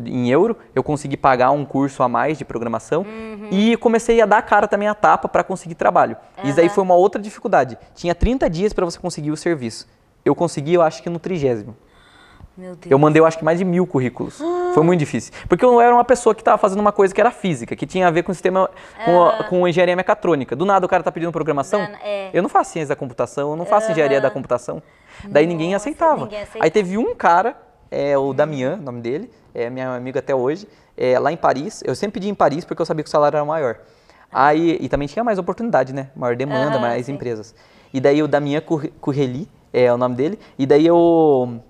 em euro, eu consegui pagar um curso a mais de programação e comecei a dar a cara também a tapa para conseguir trabalho. Isso aí foi uma outra dificuldade. Tinha 30 dias para você conseguir o serviço. Eu consegui, eu acho que no 30º. Meu Deus. Eu mandei, eu acho que mais de 1000 currículos. Foi muito difícil. Porque eu era uma pessoa que estava fazendo uma coisa que era física, que tinha a ver com sistema, com engenharia mecatrônica. Do nada o cara tá pedindo programação. Eu não faço ciência da computação, eu não faço engenharia da computação. Daí ninguém aceitava. Aí teve um cara, o Damian, o nome dele, é meu amigo até hoje, lá em Paris. Eu sempre pedi em Paris porque eu sabia que o salário era maior. Aí, e também tinha mais oportunidade, né? Maior demanda, mais empresas. E daí o Damian Curreli é o nome dele. E daí eu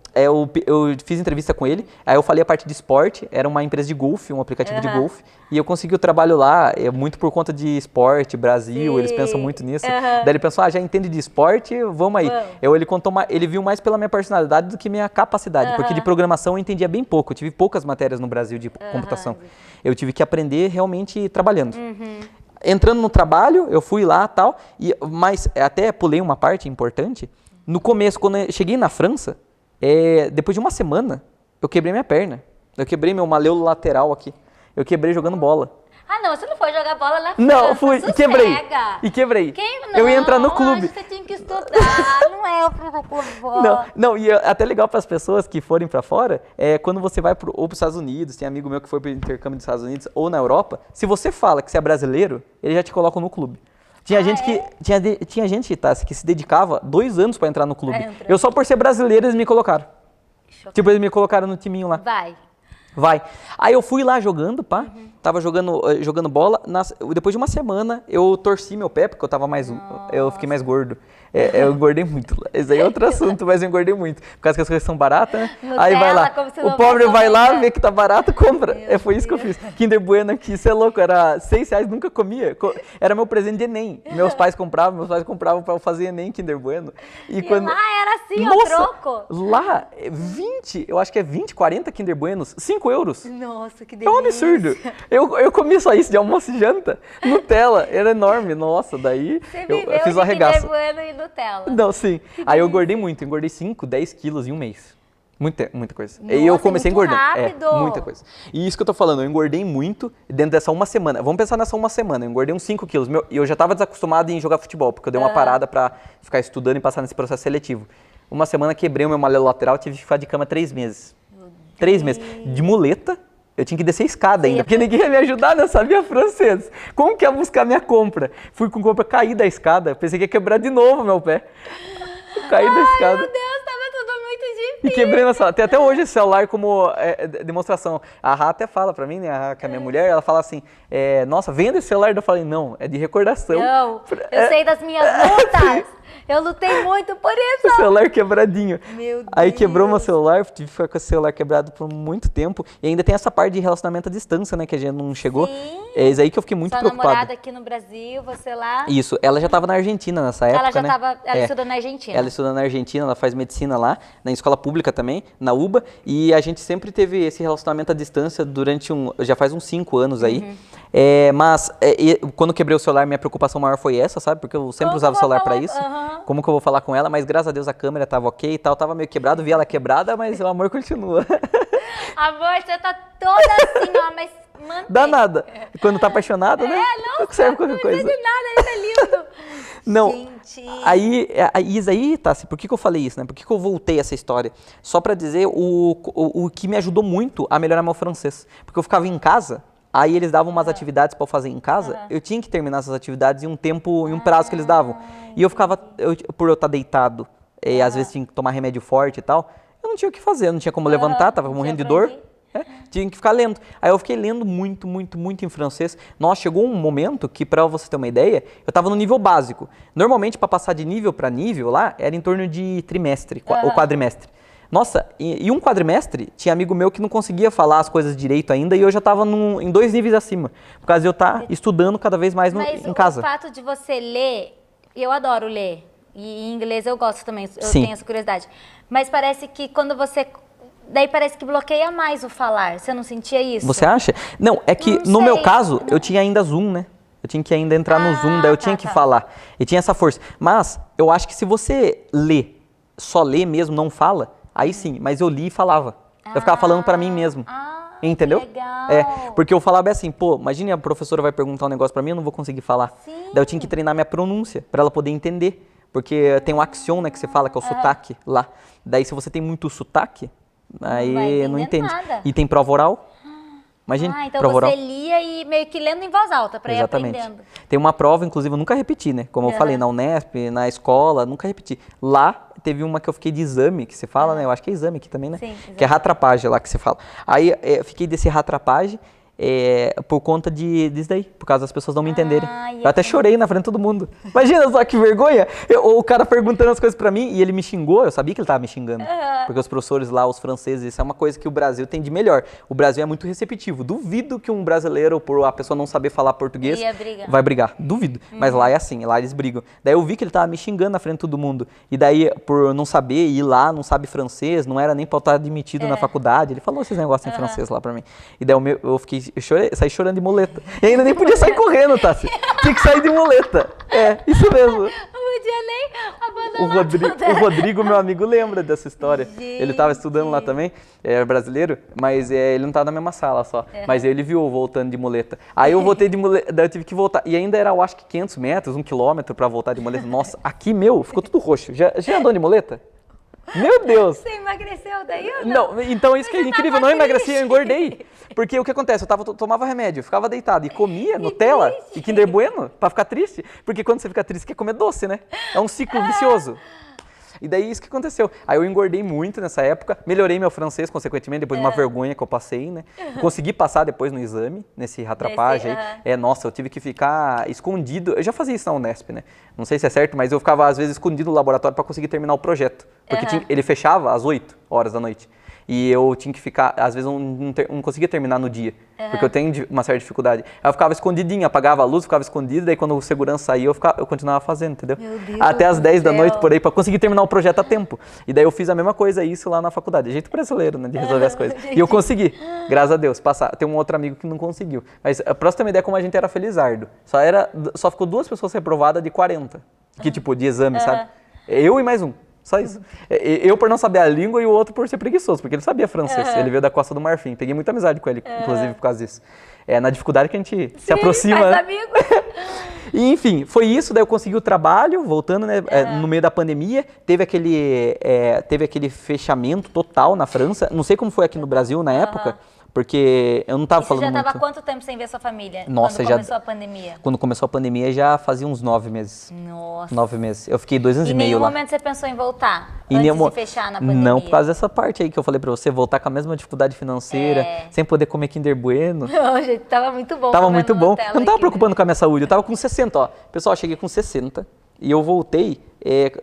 fiz entrevista com ele, aí eu falei a parte de esporte, era uma empresa de golfe, um aplicativo de golfe, e eu consegui o trabalho lá, muito por conta de esporte, Brasil, eles pensam muito nisso. Daí ele pensou, já entende de esporte, vamos aí. Ele viu mais pela minha personalidade do que minha capacidade, porque de programação eu entendia bem pouco, eu tive poucas matérias no Brasil de computação. Eu tive que aprender realmente trabalhando. Entrando no trabalho, eu fui lá e tal, mas até pulei uma parte importante. No começo, quando eu cheguei na França, depois de uma semana, eu quebrei minha perna. Eu quebrei meu malleolo lateral aqui. Eu quebrei jogando bola. Ah, não, você não foi jogar bola na França. Não, fui e quebrei. E quebrei. Eu ia entrar no clube. Você tinha que estudar, não é o clube. Não, e é até legal para as pessoas que forem para fora, quando você vai ou para os Estados Unidos, tem amigo meu que foi para o intercâmbio dos Estados Unidos ou na Europa, se você fala que você é brasileiro, eles já te colocam no clube. Tinha gente que se dedicava 2 anos para entrar no clube. Eu só por ser brasileiro eles me colocaram. Tipo, eles me colocaram no timinho lá. Vai. Aí eu fui lá jogando, tava jogando bola. Depois de uma semana eu torci meu pé, porque eu fiquei mais gordo. Eu engordei muito. Esse aí é outro assunto, mas eu engordei muito. Por causa que as coisas são baratas, né? Aí vai lá. O pobre vai lá, vê que tá barato, compra. Foi isso que eu fiz. Kinder Bueno aqui, isso é louco, era R$6, nunca comia. Era meu presente de Enem. Meus pais compravam pra eu fazer Enem Kinder Bueno. E lá era assim, o troco? Lá, 20, eu acho que é 20, 40 Kinder Buenos, 5 euros. Nossa, que delícia. É um absurdo. Eu comi só isso de almoço e janta. Nutella, era enorme. Nossa, daí eu fiz o arregaço. Kinder Bueno e Nutella. Não, sim. Aí eu engordei muito. Engordei 5, 10 quilos em um mês. Muita coisa. Nossa, e eu comecei engordando. Rápido. Muita coisa. E isso que eu tô falando, eu engordei muito dentro dessa uma semana. Vamos pensar nessa uma semana. Eu engordei uns 5 quilos. E eu já tava desacostumado em jogar futebol, porque eu dei uma parada pra ficar estudando e passar nesse processo seletivo. Uma semana quebrei o meu malleolo lateral, tive que ficar de cama 3 meses. 3 meses. De muleta, Eu tinha que descer a escada ainda, porque ninguém ia me ajudar, né? Eu sabia francês. Como que ia buscar minha compra? Fui com compra, caí da escada, pensei que ia quebrar de novo meu pé. Caí da escada. Meu Deus, tava tudo muito difícil. E quebrei na sala. Tem até hoje esse celular como demonstração. A Rá até fala pra mim, né? A Rá, que é a minha mulher, ela fala assim, nossa, venda esse celular. Eu falei, não, é de recordação. Não, eu sei das minhas lutas. Eu lutei muito por isso. O celular quebradinho. Meu Deus. Aí quebrou meu celular, tive que ficar com esse celular quebrado por muito tempo. E ainda tem essa parte de relacionamento à distância, né? Que a gente não chegou. Sim. É isso aí que eu fiquei muito preocupado. Sua namorada aqui no Brasil, você lá. Isso, ela já estava na Argentina nessa época, Ela já né? estava, ela estuda na Argentina. Ela estuda na Argentina, ela faz medicina lá, na escola pública também, na UBA. E a gente sempre teve esse relacionamento à distância durante já faz uns 5 anos aí. Mas quando quebrei o celular, minha preocupação maior foi essa, sabe? Porque eu sempre usava o celular para isso. Como que eu vou falar com ela? Mas graças a Deus a câmera tava ok e tal, tava meio quebrado, vi ela quebrada, mas o amor continua. Amor, você tá toda assim, ó, mas mantém. Dá nada. Quando tá apaixonada, né? Não serve qualquer coisa. Não precisa de nada, ele tá lindo. Não, gente. Isso aí, Tassi, por que eu falei isso, né? Por que eu voltei essa história? Só pra dizer o que me ajudou muito a melhorar meu francês. Porque eu ficava em casa, aí eles davam umas atividades pra eu fazer em casa, eu tinha que terminar essas atividades em um tempo, em um prazo que eles davam. E eu ficava, por eu estar deitado, às vezes tinha que tomar remédio forte e tal, eu não tinha o que fazer, eu não tinha como levantar, tava morrendo de dor. Tinha que ficar lendo. Aí eu fiquei lendo muito, muito, muito em francês. Nossa, chegou um momento que, pra você ter uma ideia, eu tava no nível básico. Normalmente, pra passar de nível pra nível lá, era em torno de trimestre, ou quadrimestre. Nossa, e um quadrimestre, tinha amigo meu que não conseguia falar as coisas direito ainda, e eu já tava em 2 níveis acima. Por causa de eu estar estudando cada vez mais em casa. Mas o fato de você ler, eu adoro ler. E em inglês eu gosto também, eu Sim. tenho essa curiosidade. Mas parece que quando você... Daí parece que bloqueia mais o falar. Você não sentia isso? Você acha? Não, é que no meu caso, eu tinha ainda Zoom, né? Eu tinha que ainda entrar no Zoom, daí eu tinha que falar. E tinha essa força. Mas eu acho que se você só lê mesmo, não fala, aí sim. Mas eu li e falava. Eu ficava falando pra mim mesmo. Entendeu? Que legal. Porque eu falava assim, pô, imagine a professora vai perguntar um negócio pra mim, eu não vou conseguir falar. Sim. Daí eu tinha que treinar minha pronúncia, pra ela poder entender. Porque tem o action, né, que você fala, que é o sotaque lá. Daí se você tem muito sotaque, aí não entende. Nada. E tem prova oral. Imagina, então prova oral. você lia e meio que lendo em voz alta pra ir aprendendo. Tem uma prova, inclusive, eu nunca repeti, né? Como eu falei, na Unesp, na escola, nunca repeti. Lá, teve uma que eu fiquei de exame, que se fala, né? Eu acho que é exame aqui também, né? Sim, que é ratrapagem lá que se fala. Aí, eu fiquei desse ratrapagem por conta disso daí, por causa das pessoas não me entenderem. Eu até chorei na frente de todo mundo. Imagina só que vergonha! O cara perguntando as coisas pra mim e ele me xingou, eu sabia que ele tava me xingando. Porque os professores lá, os franceses, isso é uma coisa que o Brasil tem de melhor. O Brasil é muito receptivo. Duvido que um brasileiro, por a pessoa não saber falar português, vai brigar. Duvido. Mas lá é assim, lá eles brigam. Daí eu vi que ele tava me xingando na frente de todo mundo. E daí, por não saber ir lá, não sabe francês, não era nem pra eu estar admitido na faculdade, ele falou esses negócios em francês lá pra mim. E daí eu fiquei... saí chorando de muleta. E ainda nem podia sair correndo, Tassi. Tinha que sair de muleta. Isso mesmo. Não podia nem abandonar o Rodrigo, meu amigo, lembra dessa história. Gente. Ele estava estudando lá também, era brasileiro, mas ele não estava na mesma sala só. Mas ele viu eu voltando de muleta. Aí eu voltei de muleta, daí eu tive que voltar. E ainda era, eu acho que 500 metros, 1 quilômetro para voltar de muleta. Nossa, aqui, ficou tudo roxo. Já andou de muleta? Meu Deus! Você emagreceu daí ou não? Então isso que é incrível, não emagreci, eu engordei. Porque o que acontece, eu tomava remédio, ficava deitado e comia Nutella e Kinder Bueno pra ficar triste. Porque quando você fica triste, quer comer doce, né? É um ciclo vicioso. E daí isso que aconteceu. Aí eu engordei muito nessa época, melhorei meu francês, consequentemente, depois de uma vergonha que eu passei, né? Consegui passar depois no exame, nesse ratrapagem aí. Nossa, eu tive que ficar escondido. Eu já fazia isso na Unesp, né? Não sei se é certo, mas eu ficava às vezes escondido no laboratório para conseguir terminar o projeto. Porque ele fechava às 8 horas da noite. E eu tinha que ficar, às vezes eu não conseguia terminar no dia, porque eu tenho uma certa dificuldade. Aí eu ficava escondidinho, apagava a luz, ficava escondido, daí quando o segurança saía, eu continuava fazendo, entendeu? Meu Deus até às 10 da noite, por aí, pra conseguir terminar o projeto a tempo. E daí eu fiz a mesma coisa, isso lá na faculdade. É jeito brasileiro, né, de resolver as coisas. E eu consegui, graças a Deus, passar. Tem um outro amigo que não conseguiu. Mas pra você ter uma ideia como a gente era felizardo. Só ficou 2 pessoas reprovadas de 40, que tipo, de exame, sabe? Eu e mais um. Só isso. Eu por não saber a língua e o outro por ser preguiçoso, porque ele sabia francês. Ele veio da Costa do Marfim. Peguei muita amizade com ele, inclusive, por causa disso. Na dificuldade que a gente se aproxima. Faz né? amigos. E, enfim, foi isso. Daí eu consegui o trabalho, voltando, né? No meio da pandemia. Teve aquele fechamento total na França. Não sei como foi aqui no Brasil na época. porque eu não estava falando muito. Você já estava há quanto tempo sem ver sua família? Nossa, quando começou a pandemia? Quando começou a pandemia já fazia uns 9 meses. Nossa. 9 meses. Eu fiquei 2 anos e meio lá. Em nenhum momento você pensou em voltar? Antes de fechar na pandemia? Não, por causa dessa parte aí que eu falei pra você, voltar com a mesma dificuldade financeira, sem poder comer Kinder Bueno. Não, gente, tava muito bom. Tava muito bom. Eu não tava preocupando com a minha saúde, eu tava com 60, ó. Pessoal, eu cheguei com 60 e eu voltei,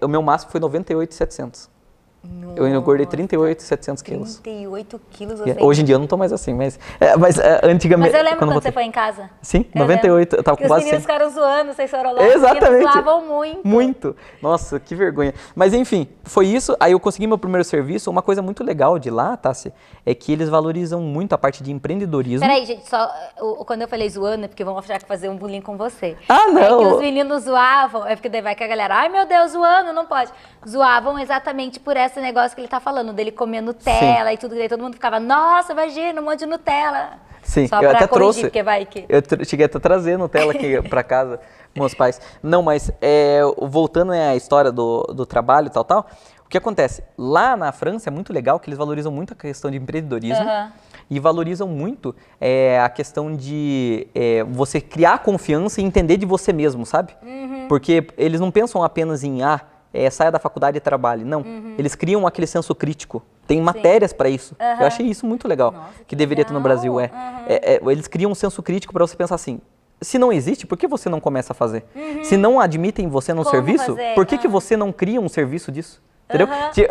o meu máximo foi 98,700. Eu engordei 38,700 quilos. 38 quilos? Hoje em dia eu não tô mais assim, mas antigamente... Mas eu lembro quando você foi em casa. Sim, 98, eu tava com quase 100. Os meninos ficaram zoando, vocês foram lá. Exatamente. Os meninos zoavam muito. Muito. Nossa, que vergonha. Mas enfim, foi isso. Aí eu consegui meu primeiro serviço. Uma coisa muito legal de lá, Tassi, é que eles valorizam muito a parte de empreendedorismo. Peraí, gente, quando eu falei zoando, é porque vão achar que fazer um bullying com você. Ah, não. É que os meninos zoavam, é porque daí vai que a galera, ai meu Deus, zoando, não pode. Zoavam exatamente por esse negócio que ele tá falando, dele comer Nutella e tudo, daí todo mundo ficava, nossa, imagina, um monte de Nutella. Sim, só eu pra até corrigir, trouxe. porque vai que... Eu cheguei até a trazer Nutella aqui pra casa, meus pais. Não, mas voltando à história do trabalho e tal, o que acontece? Lá na França é muito legal que eles valorizam muito a questão de empreendedorismo e valorizam muito a questão de você criar confiança e entender de você mesmo, sabe? Porque eles não pensam apenas em, saia da faculdade e trabalhe. Não, eles criam aquele senso crítico. Tem matérias para isso. Eu achei isso muito legal. Nossa, que deveria ter no Brasil. Eles criam um senso crítico para você pensar assim, se não existe, por que você não começa a fazer? Se não admitem você no serviço, por que você não cria um serviço disso? Entendeu?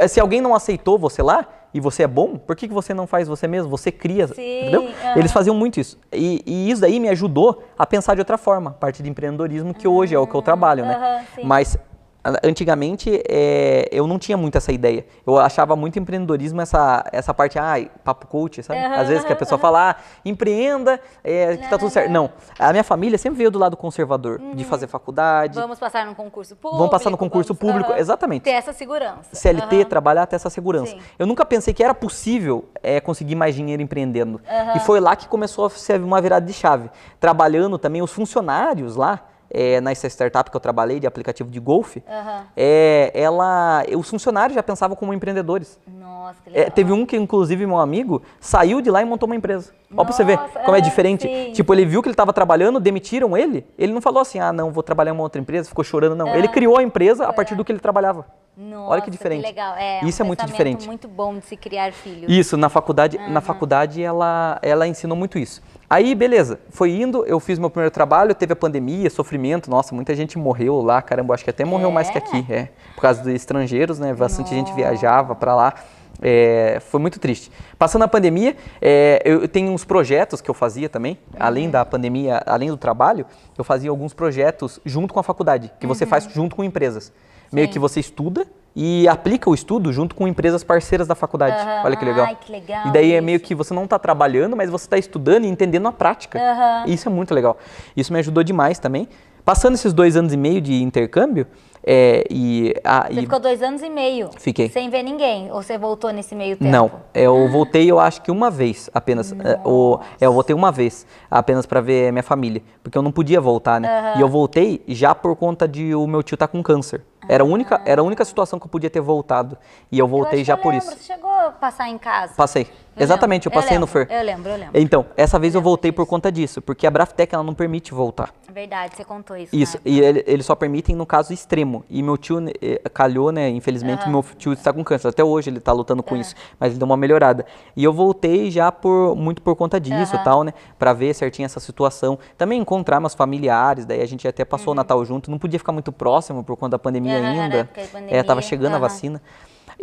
Se alguém não aceitou você lá e você é bom, por que você não faz você mesmo? Você cria, entendeu? Eles faziam muito isso. E isso daí me ajudou a pensar de outra forma, a parte de empreendedorismo, que hoje é o que eu trabalho, né? Mas antigamente eu não tinha muito essa ideia. Eu achava muito empreendedorismo essa parte, papo coach, sabe? Às vezes que a pessoa fala, empreenda, que tá tudo certo. Não, a minha família sempre veio do lado conservador, de fazer faculdade. Vamos passar no concurso público. Vamos passar no concurso público, exatamente. Ter essa segurança. CLT, trabalhar, ter essa segurança. Eu nunca pensei que era possível conseguir mais dinheiro empreendendo. E foi lá que começou a ser uma virada de chave. Trabalhando também, os funcionários lá, nessa startup que eu trabalhei, de aplicativo de golfe, os funcionários já pensavam como empreendedores. Nossa, que legal. Teve um que, inclusive, meu amigo, saiu de lá e montou uma empresa. Ó, pra você ver como é diferente. Sim. Tipo, ele viu que ele estava trabalhando, demitiram ele, ele não falou assim, não, vou trabalhar em uma outra empresa, ficou chorando, não. Ele criou a empresa a partir do que ele trabalhava. Nossa, olha que diferente. Que legal. Isso é muito diferente. Muito bom de se criar filhos. Isso, na faculdade ela ensinou muito isso. Aí, beleza, foi indo, eu fiz meu primeiro trabalho, teve a pandemia, sofrimento, nossa, muita gente morreu lá, caramba, acho que até morreu mais que aqui, por causa dos estrangeiros, né, bastante gente viajava pra lá, foi muito triste. Passando a pandemia, eu tenho uns projetos que eu fazia também, além da pandemia, além do trabalho, eu fazia alguns projetos junto com a faculdade, que você faz junto com empresas. Meio que você estuda e aplica o estudo junto com empresas parceiras da faculdade. Olha que legal. Ai, que legal. E daí é meio que você não está trabalhando, mas você está estudando e entendendo a prática. Isso é muito legal. Isso me ajudou demais também. Passando esses 2 anos e meio de intercâmbio, Você ficou 2 anos e meio. Fiquei. Sem ver ninguém? Ou você voltou nesse meio tempo? Não, eu voltei, eu acho que uma vez apenas. Eu voltei uma vez apenas para ver minha família, porque eu não podia voltar, né? E eu voltei já por conta de o meu tio estar com câncer. Era a única situação que eu podia ter voltado. E eu voltei já por isso. Você chegou a passar em casa? Passei. Exatamente, eu passei no FER. Eu lembro. Então, essa vez eu voltei por conta disso, porque a Braftec ela não permite voltar. Verdade, você contou isso. Isso, e eles só permitem no caso extremo. E meu tio calhou, né? Infelizmente, meu tio está com câncer. Até hoje ele está lutando com isso, mas ele deu uma melhorada. E eu voltei já muito por conta disso e tal, né? Pra ver certinho essa situação. Também encontrar meus familiares, daí a gente até passou o Natal junto. Não podia ficar muito próximo por conta da pandemia ainda. Tava chegando a vacina.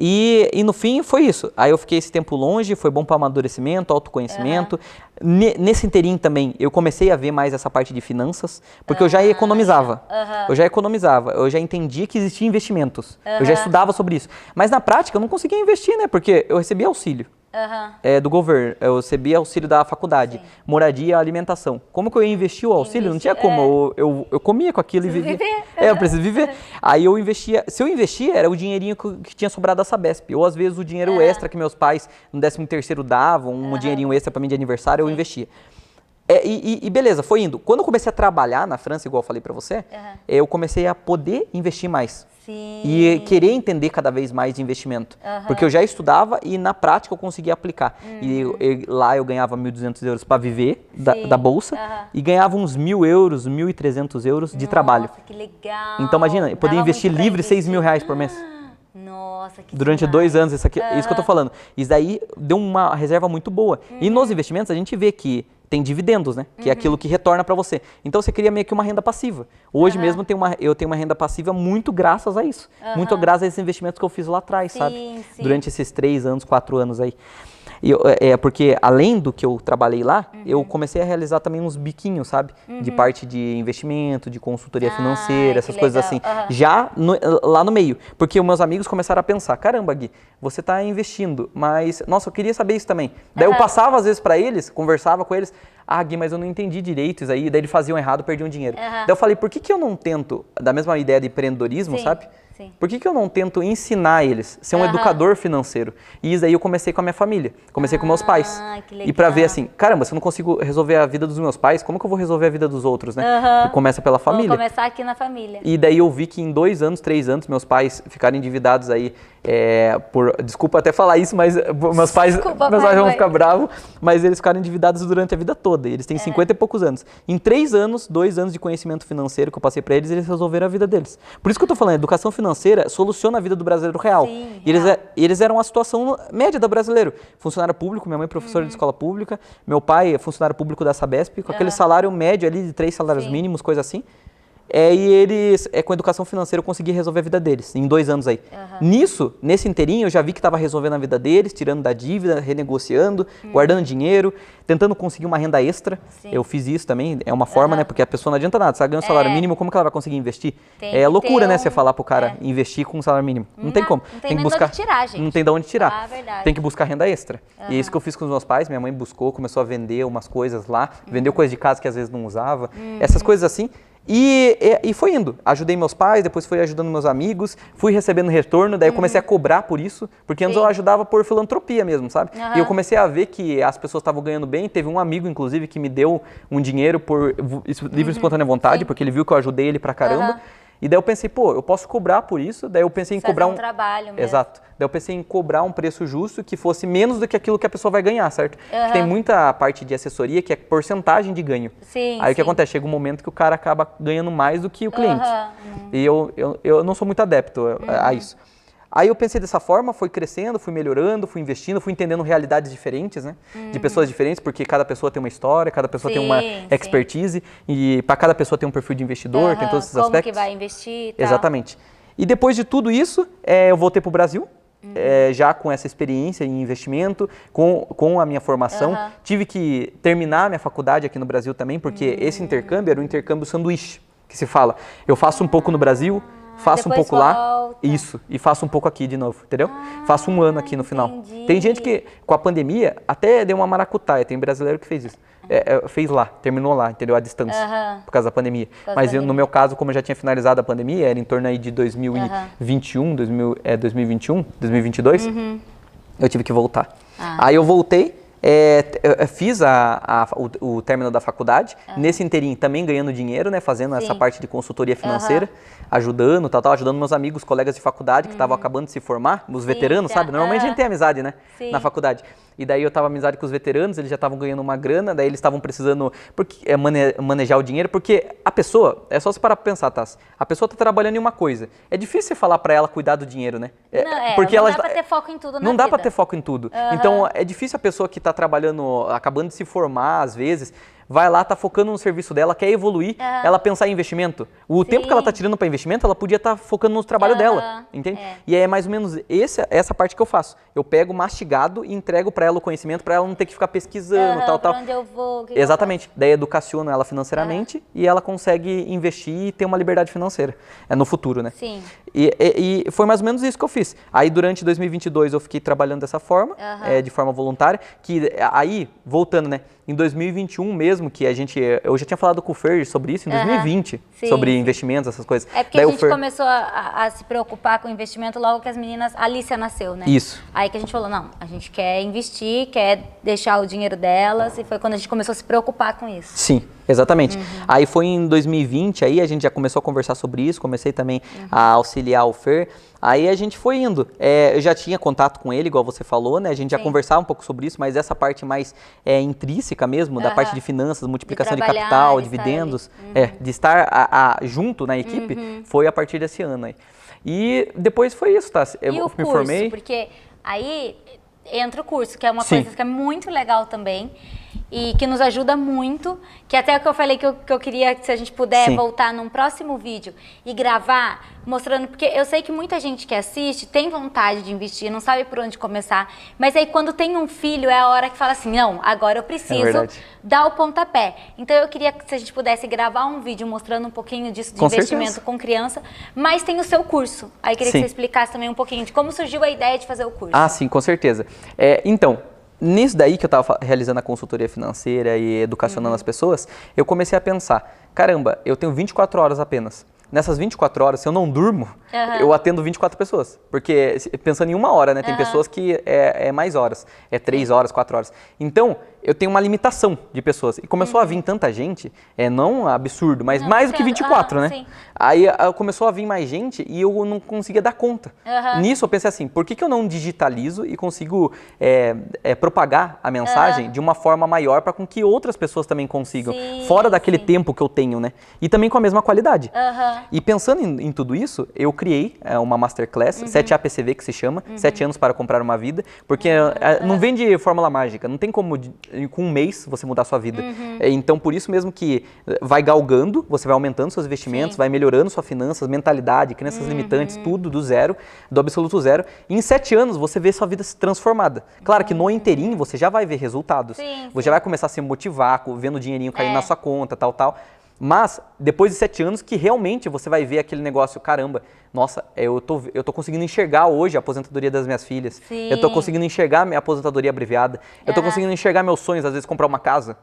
E no fim foi isso. Aí eu fiquei esse tempo longe, foi bom para amadurecimento, autoconhecimento. Nesse inteirinho também, eu comecei a ver mais essa parte de finanças, porque eu já economizava. Eu já entendia que existiam investimentos. Eu já estudava sobre isso. Mas na prática eu não conseguia investir, né? Porque eu recebia auxílio. Do governo, eu recebia auxílio da faculdade, moradia e alimentação. Como que eu ia investir o auxílio? Não tinha como, eu comia com aquilo e vivia. Eu preciso viver. Aí eu investia, se eu investia, era o dinheirinho que tinha sobrado da Sabesp, ou às vezes o dinheiro extra que meus pais no 13º davam, um dinheirinho extra para mim de aniversário, eu investia. E beleza, foi indo. Quando eu comecei a trabalhar na França, igual eu falei pra você, eu comecei a poder investir mais. Sim. E querer entender cada vez mais de investimento. Porque eu já estudava e na prática eu conseguia aplicar. E lá eu ganhava 1.200 euros para viver da bolsa e ganhava uns 1.000 euros, 1.300 euros de trabalho. Nossa, que legal. Então imagina, eu podia investir livre 6 mil reais por mês. Nossa, que Durante demais. 2 anos, isso que eu tô falando. Isso daí deu uma reserva muito boa. E nos investimentos a gente vê que tem dividendos, né? Que é aquilo que retorna para você. Então você cria meio que uma renda passiva. Hoje mesmo eu tenho uma renda passiva muito graças a isso. Muito graças a esses investimentos que eu fiz lá atrás, sabe? Sim. Durante esses 3 anos, 4 anos aí. Porque além do que eu trabalhei lá, eu comecei a realizar também uns biquinhos, sabe? De parte de investimento, de consultoria financeira, essas coisas assim. Já lá no meio. Porque os meus amigos começaram a pensar, caramba, Gui, você está investindo, mas, nossa, eu queria saber isso também. Daí eu passava às vezes para eles, conversava com eles, Gui, mas eu não entendi direito isso aí. Daí eles faziam errado, perdiam dinheiro. Daí eu falei, por que eu não tento, da mesma ideia de empreendedorismo, sabe? Sim. Por que eu não tento ensinar eles, ser um educador financeiro? E isso aí eu comecei com a minha família, comecei com meus pais. Que legal. E para ver assim, caramba, se eu não consigo resolver a vida dos meus pais, como que eu vou resolver a vida dos outros, né? Começa pela família. Vou começar aqui na família. E daí eu vi que em 2 anos, 3 anos, meus pais ficaram endividados aí desculpa até falar isso, mas meus pais vão ficar bravos, mas eles ficaram endividados durante a vida toda. Eles têm 50 e poucos anos. Em 3 anos, 2 anos de conhecimento financeiro que eu passei para eles, eles resolveram a vida deles. Por isso que eu tô falando, educação financeira soluciona a vida do brasileiro real. Sim, Eles eram a situação média do brasileiro. Funcionário público, minha mãe é professora de escola pública, meu pai é funcionário público da Sabesp, com aquele salário médio ali de 3 salários mínimos, coisa assim. E eles, com educação financeira, eu consegui resolver a vida deles, em 2 anos aí. Nesse inteirinho, eu já vi que estava resolvendo a vida deles, tirando da dívida, renegociando, guardando dinheiro, tentando conseguir uma renda extra. Eu fiz isso também, é uma forma, né? Porque a pessoa não adianta nada, se ela ganha um salário mínimo, como que ela vai conseguir investir? É loucura, né? Você falar pro cara investir com um salário mínimo. Não tem como. Não tem nem buscar, de onde tirar, gente. Não tem de onde tirar. Verdade. Tem que buscar renda extra. E é isso que eu fiz com os meus pais, minha mãe buscou, começou a vender umas coisas lá, vendeu coisas de casa que às vezes não usava, essas coisas assim. E foi indo. Ajudei meus pais, depois fui ajudando meus amigos, fui recebendo retorno, daí eu comecei a cobrar por isso, porque antes eu ajudava por filantropia mesmo, sabe? E eu comecei a ver que as pessoas estavam ganhando bem. Teve um amigo, inclusive, que me deu um dinheiro por livre e espontânea vontade, porque ele viu que eu ajudei ele pra caramba. E daí eu pensei, pô, eu posso cobrar por isso. Daí eu pensei em cobrar um trabalho mesmo. Exato. Daí eu pensei em cobrar um preço justo que fosse menos do que aquilo que a pessoa vai ganhar, certo? Porque tem muita parte de assessoria que é porcentagem de ganho. Aí o que acontece? Chega um momento que o cara acaba ganhando mais do que o cliente. E eu não sou muito adepto a isso. Aí eu pensei dessa forma, foi crescendo, fui melhorando, fui investindo, fui entendendo realidades diferentes, né? De pessoas diferentes, porque cada pessoa tem uma história, cada pessoa tem uma expertise, e para cada pessoa tem um perfil de investidor, tem todos esses aspectos. Como que vai investir e tal. Exatamente. E depois de tudo isso, eu voltei para o Brasil, já com essa experiência em investimento, com a minha formação. Tive que terminar a minha faculdade aqui no Brasil também, porque esse intercâmbio era um intercâmbio sanduíche, que se fala. Eu faço um pouco no Brasil, faço um pouco lá, isso, e faço um pouco aqui de novo, entendeu? Faço um ano aqui no final. Tem gente que, com a pandemia, até deu uma maracutaia, tem brasileiro que fez isso. Fez lá, terminou lá, entendeu? À distância, por causa da pandemia. Mas no meu caso, como eu já tinha finalizado a pandemia, era em torno aí de 2021, 2022, eu tive que voltar. Aí eu voltei, fiz o término da faculdade, nesse inteirinho também ganhando dinheiro, né, fazendo essa parte de consultoria financeira, ajudando meus amigos, colegas de faculdade que estavam acabando de se formar, os veteranos, sabe? Normalmente a gente tem amizade, né, na faculdade. E daí eu tava amizade com os veteranos, eles já estavam ganhando uma grana, daí eles estavam precisando manejar o dinheiro, porque a pessoa, é só você parar pra pensar, Tassi, a pessoa tá trabalhando em uma coisa. É difícil você falar pra ela cuidar do dinheiro, né? Porque não dá pra ter foco em tudo na vida. Não dá pra ter foco em tudo. Então é difícil a pessoa que tá trabalhando, acabando de se formar, às vezes, vai lá, tá focando no serviço dela, quer evoluir, ela pensar em investimento. O tempo que ela tá tirando para investimento, ela podia estar focando no trabalho dela, entende? E é mais ou menos essa parte que eu faço. Eu pego mastigado e entrego para ela o conhecimento, para ela não ter que ficar pesquisando, tal. Onde eu vou, Exatamente. Daí educaciono ela financeiramente e ela consegue investir e ter uma liberdade financeira. No futuro, né? Sim. E foi mais ou menos isso que eu fiz. Aí durante 2022 eu fiquei trabalhando dessa forma, de forma voluntária, que aí, voltando, né? Em 2021 mesmo, que eu já tinha falado com o Fer sobre isso, em 2020, sobre investimentos, essas coisas. É porque daí a gente começou a se preocupar com o investimento logo que a Alicia nasceu, né? Isso. Aí que a gente falou, não, a gente quer investir, quer deixar o dinheiro delas, e foi quando a gente começou a se preocupar com isso. Sim, Exatamente. Aí foi em 2020, aí a gente já começou a conversar sobre isso, comecei também a auxiliar o Fer. Aí a gente foi indo. Eu já tinha contato com ele, igual você falou, né? A gente já conversava um pouco sobre isso, mas essa parte mais intrínseca mesmo, da parte de finanças, multiplicação de capital, dividendos, de estar junto na equipe, foi a partir desse ano aí. E depois foi isso, tá? Eu e o me curso, formei. Porque aí entra o curso, que é uma coisa que é muito legal também. E que nos ajuda muito, que até o que eu falei que eu queria, se a gente puder voltar num próximo vídeo e gravar, mostrando, porque eu sei que muita gente que assiste tem vontade de investir, não sabe por onde começar, mas aí quando tem um filho é a hora que fala assim, não, agora eu preciso dar o pontapé. Então eu queria que se a gente pudesse gravar um vídeo mostrando um pouquinho disso de investimento com criança, mas tem o seu curso. Aí queria que você explicasse também um pouquinho de como surgiu a ideia de fazer o curso. Ah, sim, com certeza. Então, nisso daí que eu estava realizando a consultoria financeira e educacionando as pessoas, eu comecei a pensar, caramba, eu tenho 24 horas apenas. Nessas 24 horas, se eu não durmo, eu atendo 24 pessoas. Porque, pensando em uma hora, né? Tem pessoas que é mais horas. É 3 horas, 4 horas. Então, eu tenho uma limitação de pessoas. E começou a vir tanta gente, não absurdo, mas mais do que 24, né? Sim. Aí começou a vir mais gente e eu não conseguia dar conta. Nisso eu pensei assim, por que eu não digitalizo e consigo propagar a mensagem de uma forma maior para com que outras pessoas também consigam, fora daquele tempo que eu tenho, né? E também com a mesma qualidade. E pensando em tudo isso, eu criei uma Masterclass, 7APCV que se chama, 7 anos para comprar uma vida, porque não vem de fórmula mágica, não tem como com um mês você mudar a sua vida. Então, por isso mesmo que vai galgando, você vai aumentando seus investimentos, vai melhorando suas finanças, mentalidade, crenças limitantes, tudo do zero, do absoluto zero. E em 7 anos você vê sua vida transformada. Claro que no inteirinho você já vai ver resultados. Você já vai começar a se motivar, vendo o dinheirinho caindo na sua conta, tal. Mas, depois de 7 anos, que realmente você vai ver aquele negócio, caramba, nossa, eu tô conseguindo enxergar hoje a aposentadoria das minhas filhas. Eu tô conseguindo enxergar minha aposentadoria abreviada. Eu tô conseguindo enxergar meus sonhos, às vezes comprar uma casa.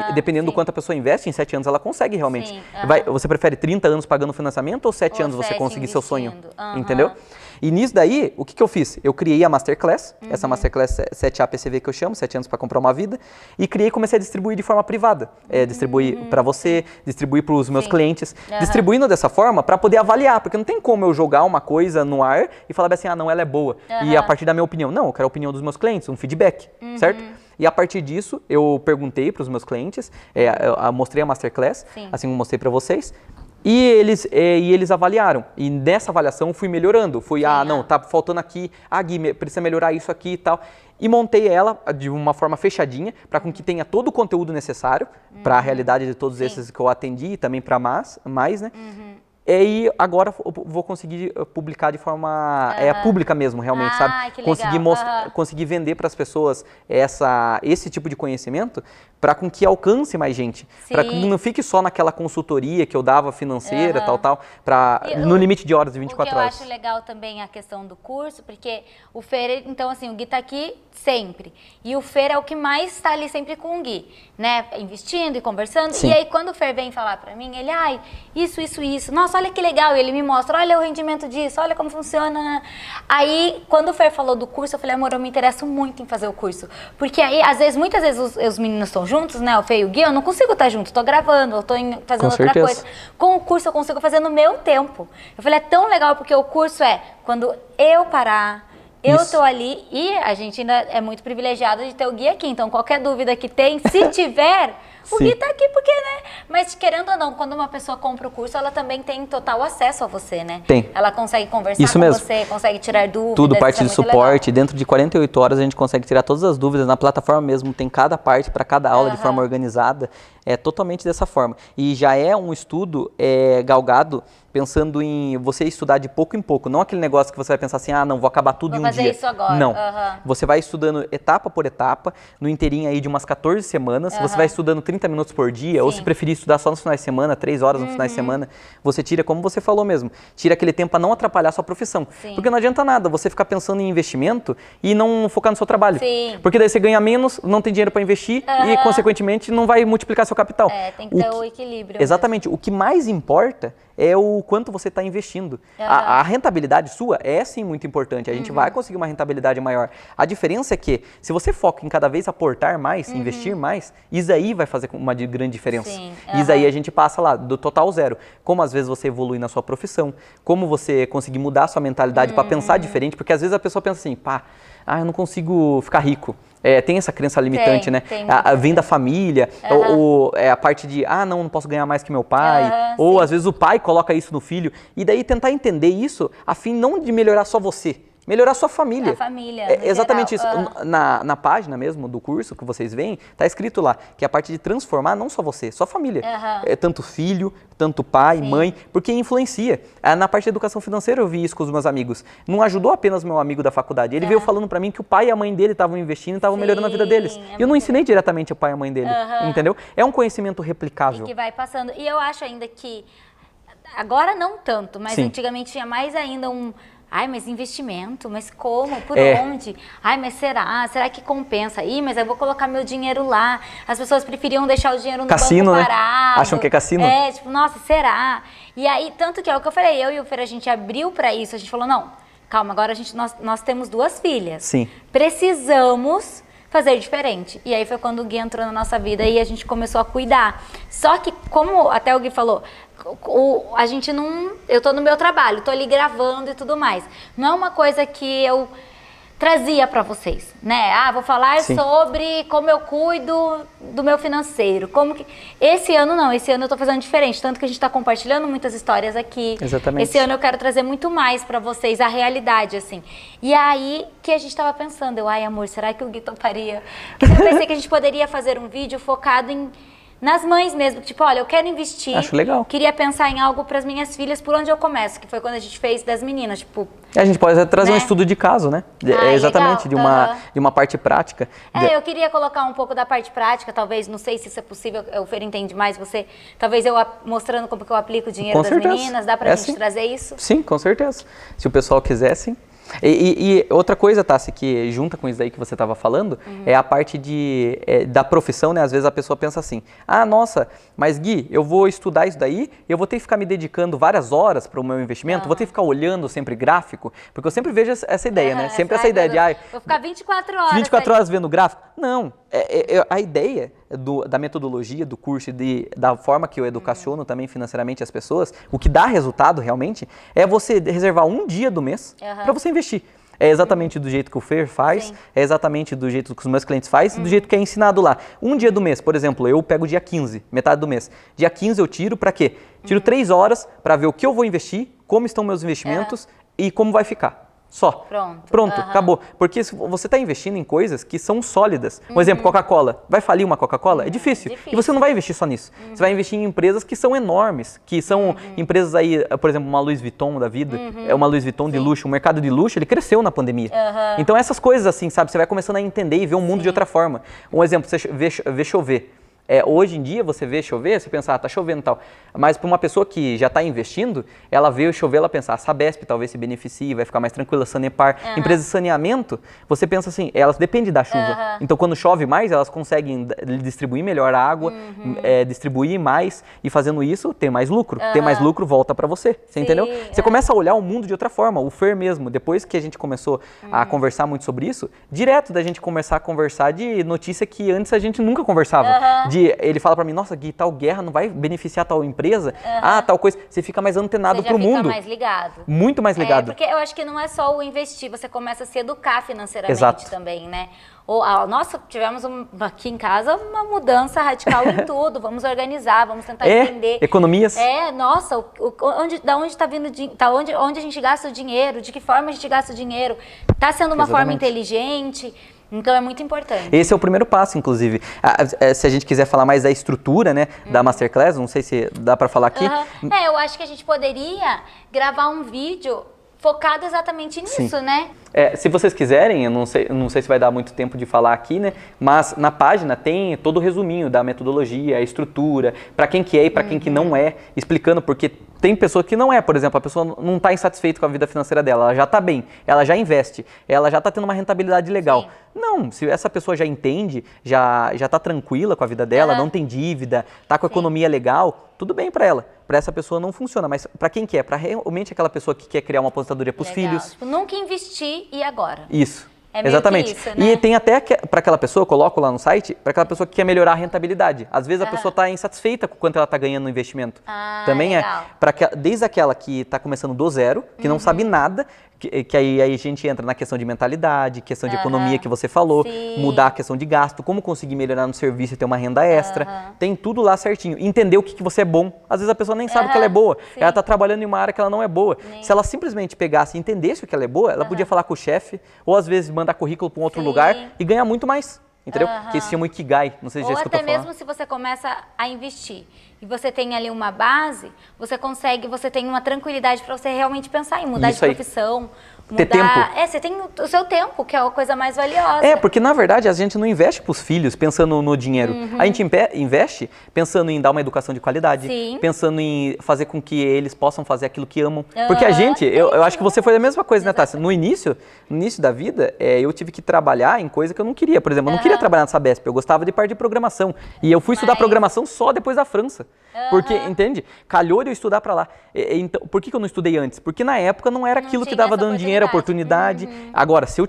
E, dependendo do quanto a pessoa investe, em 7 anos ela consegue realmente. Você prefere 30 anos pagando financiamento ou 7 anos você conseguir seu sonho? Entendeu? E nisso daí, o que eu fiz? Eu criei a Masterclass, essa Masterclass 7APCV que eu chamo, 7 anos para comprar uma vida, e comecei a distribuir de forma privada. Distribuir para você, distribuir para os meus clientes, distribuindo dessa forma para poder avaliar, porque não tem como eu jogar uma coisa no ar e falar assim, não, ela é boa, e a partir da minha opinião. Não, eu quero a opinião dos meus clientes, um feedback, certo? E a partir disso, eu perguntei para os meus clientes, eu mostrei a Masterclass, assim como mostrei para vocês, e eles avaliaram. E nessa avaliação eu fui melhorando. Não, tá faltando aqui. Gui, precisa melhorar isso aqui e tal. E montei ela de uma forma fechadinha, para com que tenha todo o conteúdo necessário para a realidade de todos esses que eu atendi e também para mais, né? E agora eu vou conseguir publicar de forma pública mesmo, realmente, sabe? Que conseguir legal. conseguir vender para as pessoas esse tipo de conhecimento para com que alcance mais gente. Para que não fique só naquela consultoria que eu dava financeira, tal, no limite de horas, de 24 horas. O que eu acho legal também a questão do curso, porque o Fer, então assim, o Gui tá aqui sempre. E o Fer é o que mais está ali sempre com o Gui, né? Investindo e conversando. E aí quando o Fer vem falar para mim, ele, isso. Nossa, olha que legal. E ele me mostra, olha o rendimento disso, olha como funciona. Aí, quando o Fer falou do curso, eu falei, amor, eu me interesso muito em fazer o curso. Porque aí, muitas vezes os meninos estão juntos, né? O Fer e o Gui, eu não consigo estar junto. Tô gravando, eu tô fazendo outra coisa. Com o curso, eu consigo fazer no meu tempo. Eu falei, é tão legal, porque o curso quando eu parar, eu tô ali, e a gente ainda é muito privilegiado de ter o Gui aqui. Então, qualquer dúvida que tem, se tiver, o Gui tá aqui, porque, né? Mas, querendo ou não, quando uma pessoa compra o curso, ela também tem total acesso a você, né? Tem. Ela consegue conversar com você, consegue tirar dúvidas. Tudo, parte de suporte. Dentro de 48 horas, a gente consegue tirar todas as dúvidas. Na plataforma mesmo, tem cada parte para cada aula de forma organizada. É totalmente dessa forma. E já é um estudo galgado, pensando em você estudar de pouco em pouco. Não aquele negócio que você vai pensar assim, não, vou acabar tudo em um dia. Vou fazer isso agora. Não. Você vai estudando etapa por etapa, no inteirinho aí de umas 14 semanas. Você vai estudando 30 minutos por dia, ou se preferir estudar só nos finais de semana, 3 horas nos finais de semana. Você tira, como você falou mesmo, tira aquele tempo para não atrapalhar a sua profissão. Porque não adianta nada você ficar pensando em investimento e não focar no seu trabalho. Porque daí você ganha menos, não tem dinheiro para investir e, consequentemente, não vai multiplicar seu capital. Tem que ter o equilíbrio. Exatamente. O que mais importa é o quanto você está investindo. A rentabilidade sua é sim muito importante, a gente vai conseguir uma rentabilidade maior. A diferença é que se você foca em cada vez aportar mais, investir mais, isso aí vai fazer uma grande diferença. Isso aí a gente passa lá do total zero. Como às vezes você evolui na sua profissão, como você conseguir mudar a sua mentalidade para pensar diferente, porque às vezes a pessoa pensa assim, pá, eu não consigo ficar rico. Tem essa crença limitante, né? Vem da família, ou a parte de, não posso ganhar mais que meu pai, ou às vezes o pai coloca isso no filho, e daí tentar entender isso a fim não de melhorar só você, melhorar a sua família. A família, exatamente geral. Isso. Na página mesmo do curso que vocês veem, tá escrito lá, que é a parte de transformar não só você, sua família. Tanto filho, tanto pai, mãe, porque influencia. Na parte de educação financeira eu vi isso com os meus amigos. Não ajudou apenas meu amigo da faculdade, ele veio falando pra mim que o pai e a mãe dele estavam investindo e estavam melhorando a vida deles. E eu não ensinei diretamente o pai e a mãe dele, entendeu? É um conhecimento replicável. E que vai passando. E eu acho ainda que, agora não tanto, mas antigamente tinha mais ainda mas investimento, mas como? Por onde? Mas será? Será que compensa? Mas eu vou colocar meu dinheiro lá. As pessoas preferiam deixar o dinheiro no cassino, banco né? parado. Acham que é cassino? Tipo, nossa, será? E aí, tanto que é o que eu falei, eu e o Fer, a gente abriu pra isso, a gente falou, não, calma, agora nós temos 2 filhas. Sim. Precisamos fazer diferente. E aí foi quando o Gui entrou na nossa vida e a gente começou a cuidar. Só que, como até o Gui falou, a gente não... Eu tô no meu trabalho, tô ali gravando e tudo mais. Não é uma coisa que eu trazia pra vocês, né? Vou falar sobre como eu cuido do meu financeiro. Esse ano não, esse ano eu tô fazendo diferente. Tanto que a gente tá compartilhando muitas histórias aqui. Exatamente. Esse ano eu quero trazer muito mais pra vocês, a realidade, assim. E aí que a gente tava pensando, amor, será que o Gui toparia? Eu pensei que a gente poderia fazer um vídeo focado nas mães mesmo, tipo, olha, eu quero investir. Acho legal. Queria pensar em algo para as minhas filhas, por onde eu começo, que foi quando a gente fez das meninas, tipo... A gente pode trazer um estudo de caso, né? Exatamente, legal. de uma parte prática. Eu queria colocar um pouco da parte prática, talvez, não sei se isso é possível, o Fer entende mais, você, talvez eu mostrando como que eu aplico o dinheiro das meninas, dá pra gente trazer isso? Sim, com certeza. Se o pessoal quiser, sim. E outra coisa, Tassi, que junta com isso daí que você estava falando, é a parte da profissão, né? Às vezes a pessoa pensa assim, nossa, mas Gui, eu vou estudar isso daí, eu vou ter que ficar me dedicando várias horas para o meu investimento, vou ter que ficar olhando sempre gráfico, porque eu sempre vejo essa ideia, né? Sempre essa ideia de, vou ficar 24 horas. 24 horas vendo gráfico? Não, a ideia da metodologia, do curso e da forma que eu educaciono também financeiramente as pessoas, o que dá resultado realmente, é você reservar um dia do mês para você investir. É exatamente do jeito que o Fer faz, é exatamente do jeito que os meus clientes fazem, do jeito que é ensinado lá. Um dia do mês, por exemplo, eu pego dia 15, metade do mês. Dia 15 eu tiro para quê? Tiro 3 horas para ver o que eu vou investir, como estão meus investimentos e como vai ficar. Só. Pronto, acabou. Porque você está investindo em coisas que são sólidas. Por exemplo, Coca-Cola. Vai falir uma Coca-Cola? É difícil. E você não vai investir só nisso. Você vai investir em empresas que são enormes, que são empresas aí, por exemplo, uma Louis Vuitton da vida, é uma Louis Vuitton de luxo. O mercado de luxo, ele cresceu na pandemia. Então essas coisas assim, sabe, você vai começando a entender e ver o mundo de outra forma. Um exemplo, você vê chover. Hoje em dia, você vê chover, você pensa, tá chovendo e tal. Mas para uma pessoa que já está investindo, ela vê chover, ela pensa, a Sabesp talvez se beneficie, vai ficar mais tranquila, Sanepar. Empresas de saneamento, você pensa assim, elas dependem da chuva. Então, quando chove mais, elas conseguem distribuir melhor a água, distribuir mais, e fazendo isso, ter mais lucro. Ter mais lucro volta para você, entendeu? Você começa a olhar o mundo de outra forma. O Fer mesmo, depois que a gente começou a conversar muito sobre isso, direto da gente começar a conversar de notícia que antes a gente nunca conversava. Ele fala pra mim, nossa, Gui, tal guerra não vai beneficiar tal empresa, tal coisa. Você fica mais antenado pro mundo. Você fica mais ligado. Muito mais ligado. Porque eu acho que não é só o investir, você começa a se educar financeiramente também, né? Nossa, tivemos aqui em casa uma mudança radical em tudo. Vamos organizar, vamos tentar entender. Economias. Nossa, da onde está vindo, onde a gente gasta o dinheiro, de que forma a gente gasta o dinheiro. Está sendo uma forma inteligente. Então é muito importante. Esse é o primeiro passo, inclusive. Se a gente quiser falar mais da estrutura, né, da Masterclass, não sei se dá para falar aqui. Eu acho que a gente poderia gravar um vídeo focado exatamente nisso, né? Se vocês quiserem, eu não sei se vai dar muito tempo de falar aqui, né? Mas na página tem todo o resuminho da metodologia, a estrutura, para quem que é e para quem que não é, explicando porque tem pessoa que não é, por exemplo, a pessoa não está insatisfeita com a vida financeira dela, ela já está bem, ela já investe, ela já está tendo uma rentabilidade legal. Sim. Não, se essa pessoa já entende, já está tranquila com a vida dela, não tem dívida, está com a economia legal, tudo bem para ela. Para essa pessoa não funciona, mas para quem quer? Para realmente aquela pessoa que quer criar uma aposentadoria para os filhos. Tipo, nunca investir e agora? Isso. É meio exatamente. que isso, né? E tem até para aquela pessoa, eu coloco lá no site, para aquela pessoa que quer melhorar a rentabilidade. Às vezes a pessoa está insatisfeita com quanto ela está ganhando no investimento. Também legal. desde aquela que está começando do zero, que não sabe nada, que aí a gente entra na questão de mentalidade, questão de economia que você falou, mudar a questão de gasto, como conseguir melhorar no serviço e ter uma renda extra. Tem tudo lá certinho. Entender o que você é bom. Às vezes a pessoa nem sabe que ela é boa. Ela está trabalhando em uma área que ela não é boa. Se ela simplesmente pegasse e entendesse o que ela é boa, ela podia falar com o chefe, ou às vezes mandar currículo para um outro lugar e ganhar muito mais. Entendeu? Que se chama Ikigai, não sei se Ou já escutou até falar. mesmo se você começa a investir e você tem ali uma base, você tem uma tranquilidade para você realmente pensar em mudar de profissão. Ter tempo. Você tem o seu tempo, que é a coisa mais valiosa. Porque na verdade a gente não investe para os filhos pensando no dinheiro. A gente investe pensando em dar uma educação de qualidade, pensando em fazer com que eles possam fazer aquilo que amam. Porque a gente, eu acho que você foi a mesma coisa, né, Tássia? No início da vida, eu tive que trabalhar em coisa que eu não queria. Por exemplo, eu não queria trabalhar na Sabesp, eu gostava de parte de programação. E eu fui estudar programação só depois da França. Porque, entende? Calhou de eu estudar para lá. Então, por que eu não estudei antes? Porque na época não era aquilo que dava dando dinheiro, oportunidade. Agora, se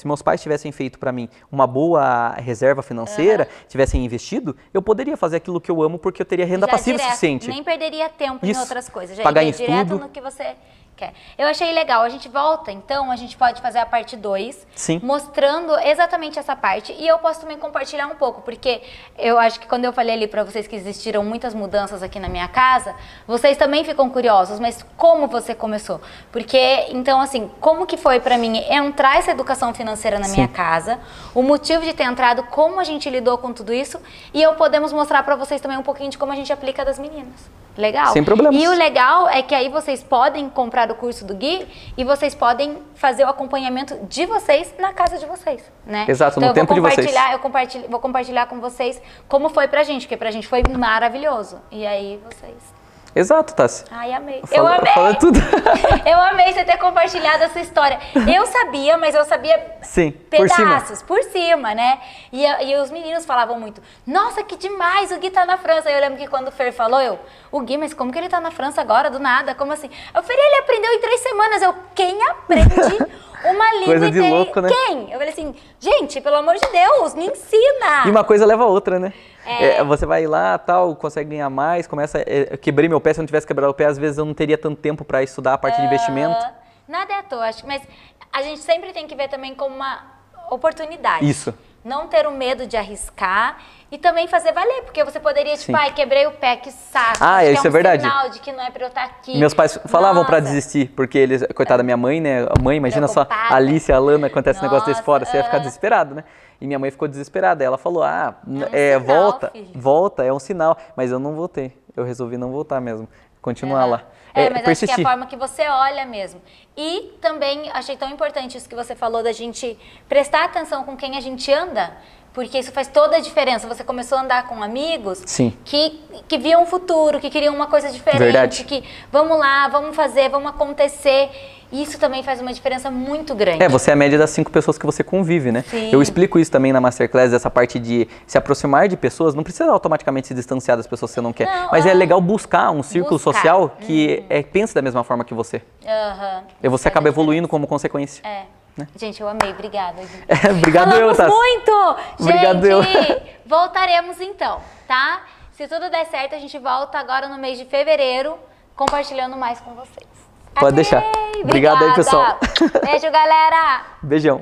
meus pais tivessem feito para mim uma boa reserva financeira, tivessem investido, eu poderia fazer aquilo que eu amo porque eu teria renda passiva suficiente. Nem perderia tempo em outras coisas. Já pagar iria em estudo. direto no que você quer. Eu achei legal. A gente volta, então, a gente pode fazer a parte 2, mostrando exatamente essa parte. E eu posso também compartilhar um pouco, porque eu acho que quando eu falei ali para vocês que existiram muitas mudanças aqui na minha casa, vocês também ficam curiosos, mas como você começou? Porque, então, assim, como que foi para mim entrar essa educação financeira na minha casa, o motivo de ter entrado, como a gente lidou com tudo isso, e eu podemos mostrar para vocês também um pouquinho de como a gente aplica das meninas. Legal? Sem problemas. E o legal é que aí vocês podem comprar o curso do Gui e vocês podem fazer o acompanhamento de vocês na casa de vocês, né? Exato, então, no tempo de vocês. Vou compartilhar com vocês como foi pra gente, porque pra gente foi maravilhoso. E aí vocês... Exato, Tássia. Ai, amei. Eu amei. Fala tudo. Eu amei você ter compartilhado essa história. Eu sabia, mas eu sabia pedaços, por cima, né? E os meninos falavam muito, nossa, que demais, o Gui tá na França. Eu lembro que quando o Fer falou, o Gui, mas como que ele tá na França agora, do nada? Como assim? Eu falei, ele aprendeu em 3 semanas. Quem aprende uma língua coisa de louco, né? Quem? Eu falei assim, gente, pelo amor de Deus, me ensina. E uma coisa leva a outra, né? Você vai lá, tal, consegue ganhar mais, começa... quebrei meu pé, se eu não tivesse quebrado o pé, às vezes eu não teria tanto tempo para estudar a parte de investimento. Nada é à toa, acho, mas a gente sempre tem que ver também como uma oportunidade. Isso. Não ter o medo de arriscar e também fazer valer, porque você poderia, tipo, quebrei o pé, que saco. Isso é verdade. Sinal de que não é pra eu estar aqui. Meus pais falavam pra desistir, porque eles, coitada da minha mãe, né? A mãe, imagina só, a Alice, a Lana, acontece um negócio desse fora, você ia ficar desesperado, né? E minha mãe ficou desesperada. Ela falou, sinal, volta, é um sinal. Mas eu não voltei. Eu resolvi não voltar mesmo. Continuar lá. Mas persistir. Acho que é a forma que você olha mesmo. E também achei tão importante isso que você falou da gente prestar atenção com quem a gente anda, porque isso faz toda a diferença. Você começou a andar com amigos que viam um futuro, que queriam uma coisa diferente, verdade. Que vamos lá, vamos fazer, vamos acontecer. Isso também faz uma diferença muito grande. Você é a média das 5 pessoas que você convive, né? Sim. Eu explico isso também na Masterclass, essa parte de se aproximar de pessoas, não precisa automaticamente se distanciar das pessoas que você não quer, mas é legal buscar um círculo social que pense da mesma forma que você. E você acaba evoluindo como consequência. Né? Gente, eu amei. Obrigada. Obrigado, eu, Tássia. Muito! Obrigado, gente, voltaremos então, tá? Se tudo der certo, a gente volta agora no mês de fevereiro, compartilhando mais com vocês. Pode deixar. Obrigada. Obrigado aí, pessoal. Beijo, galera. Beijão.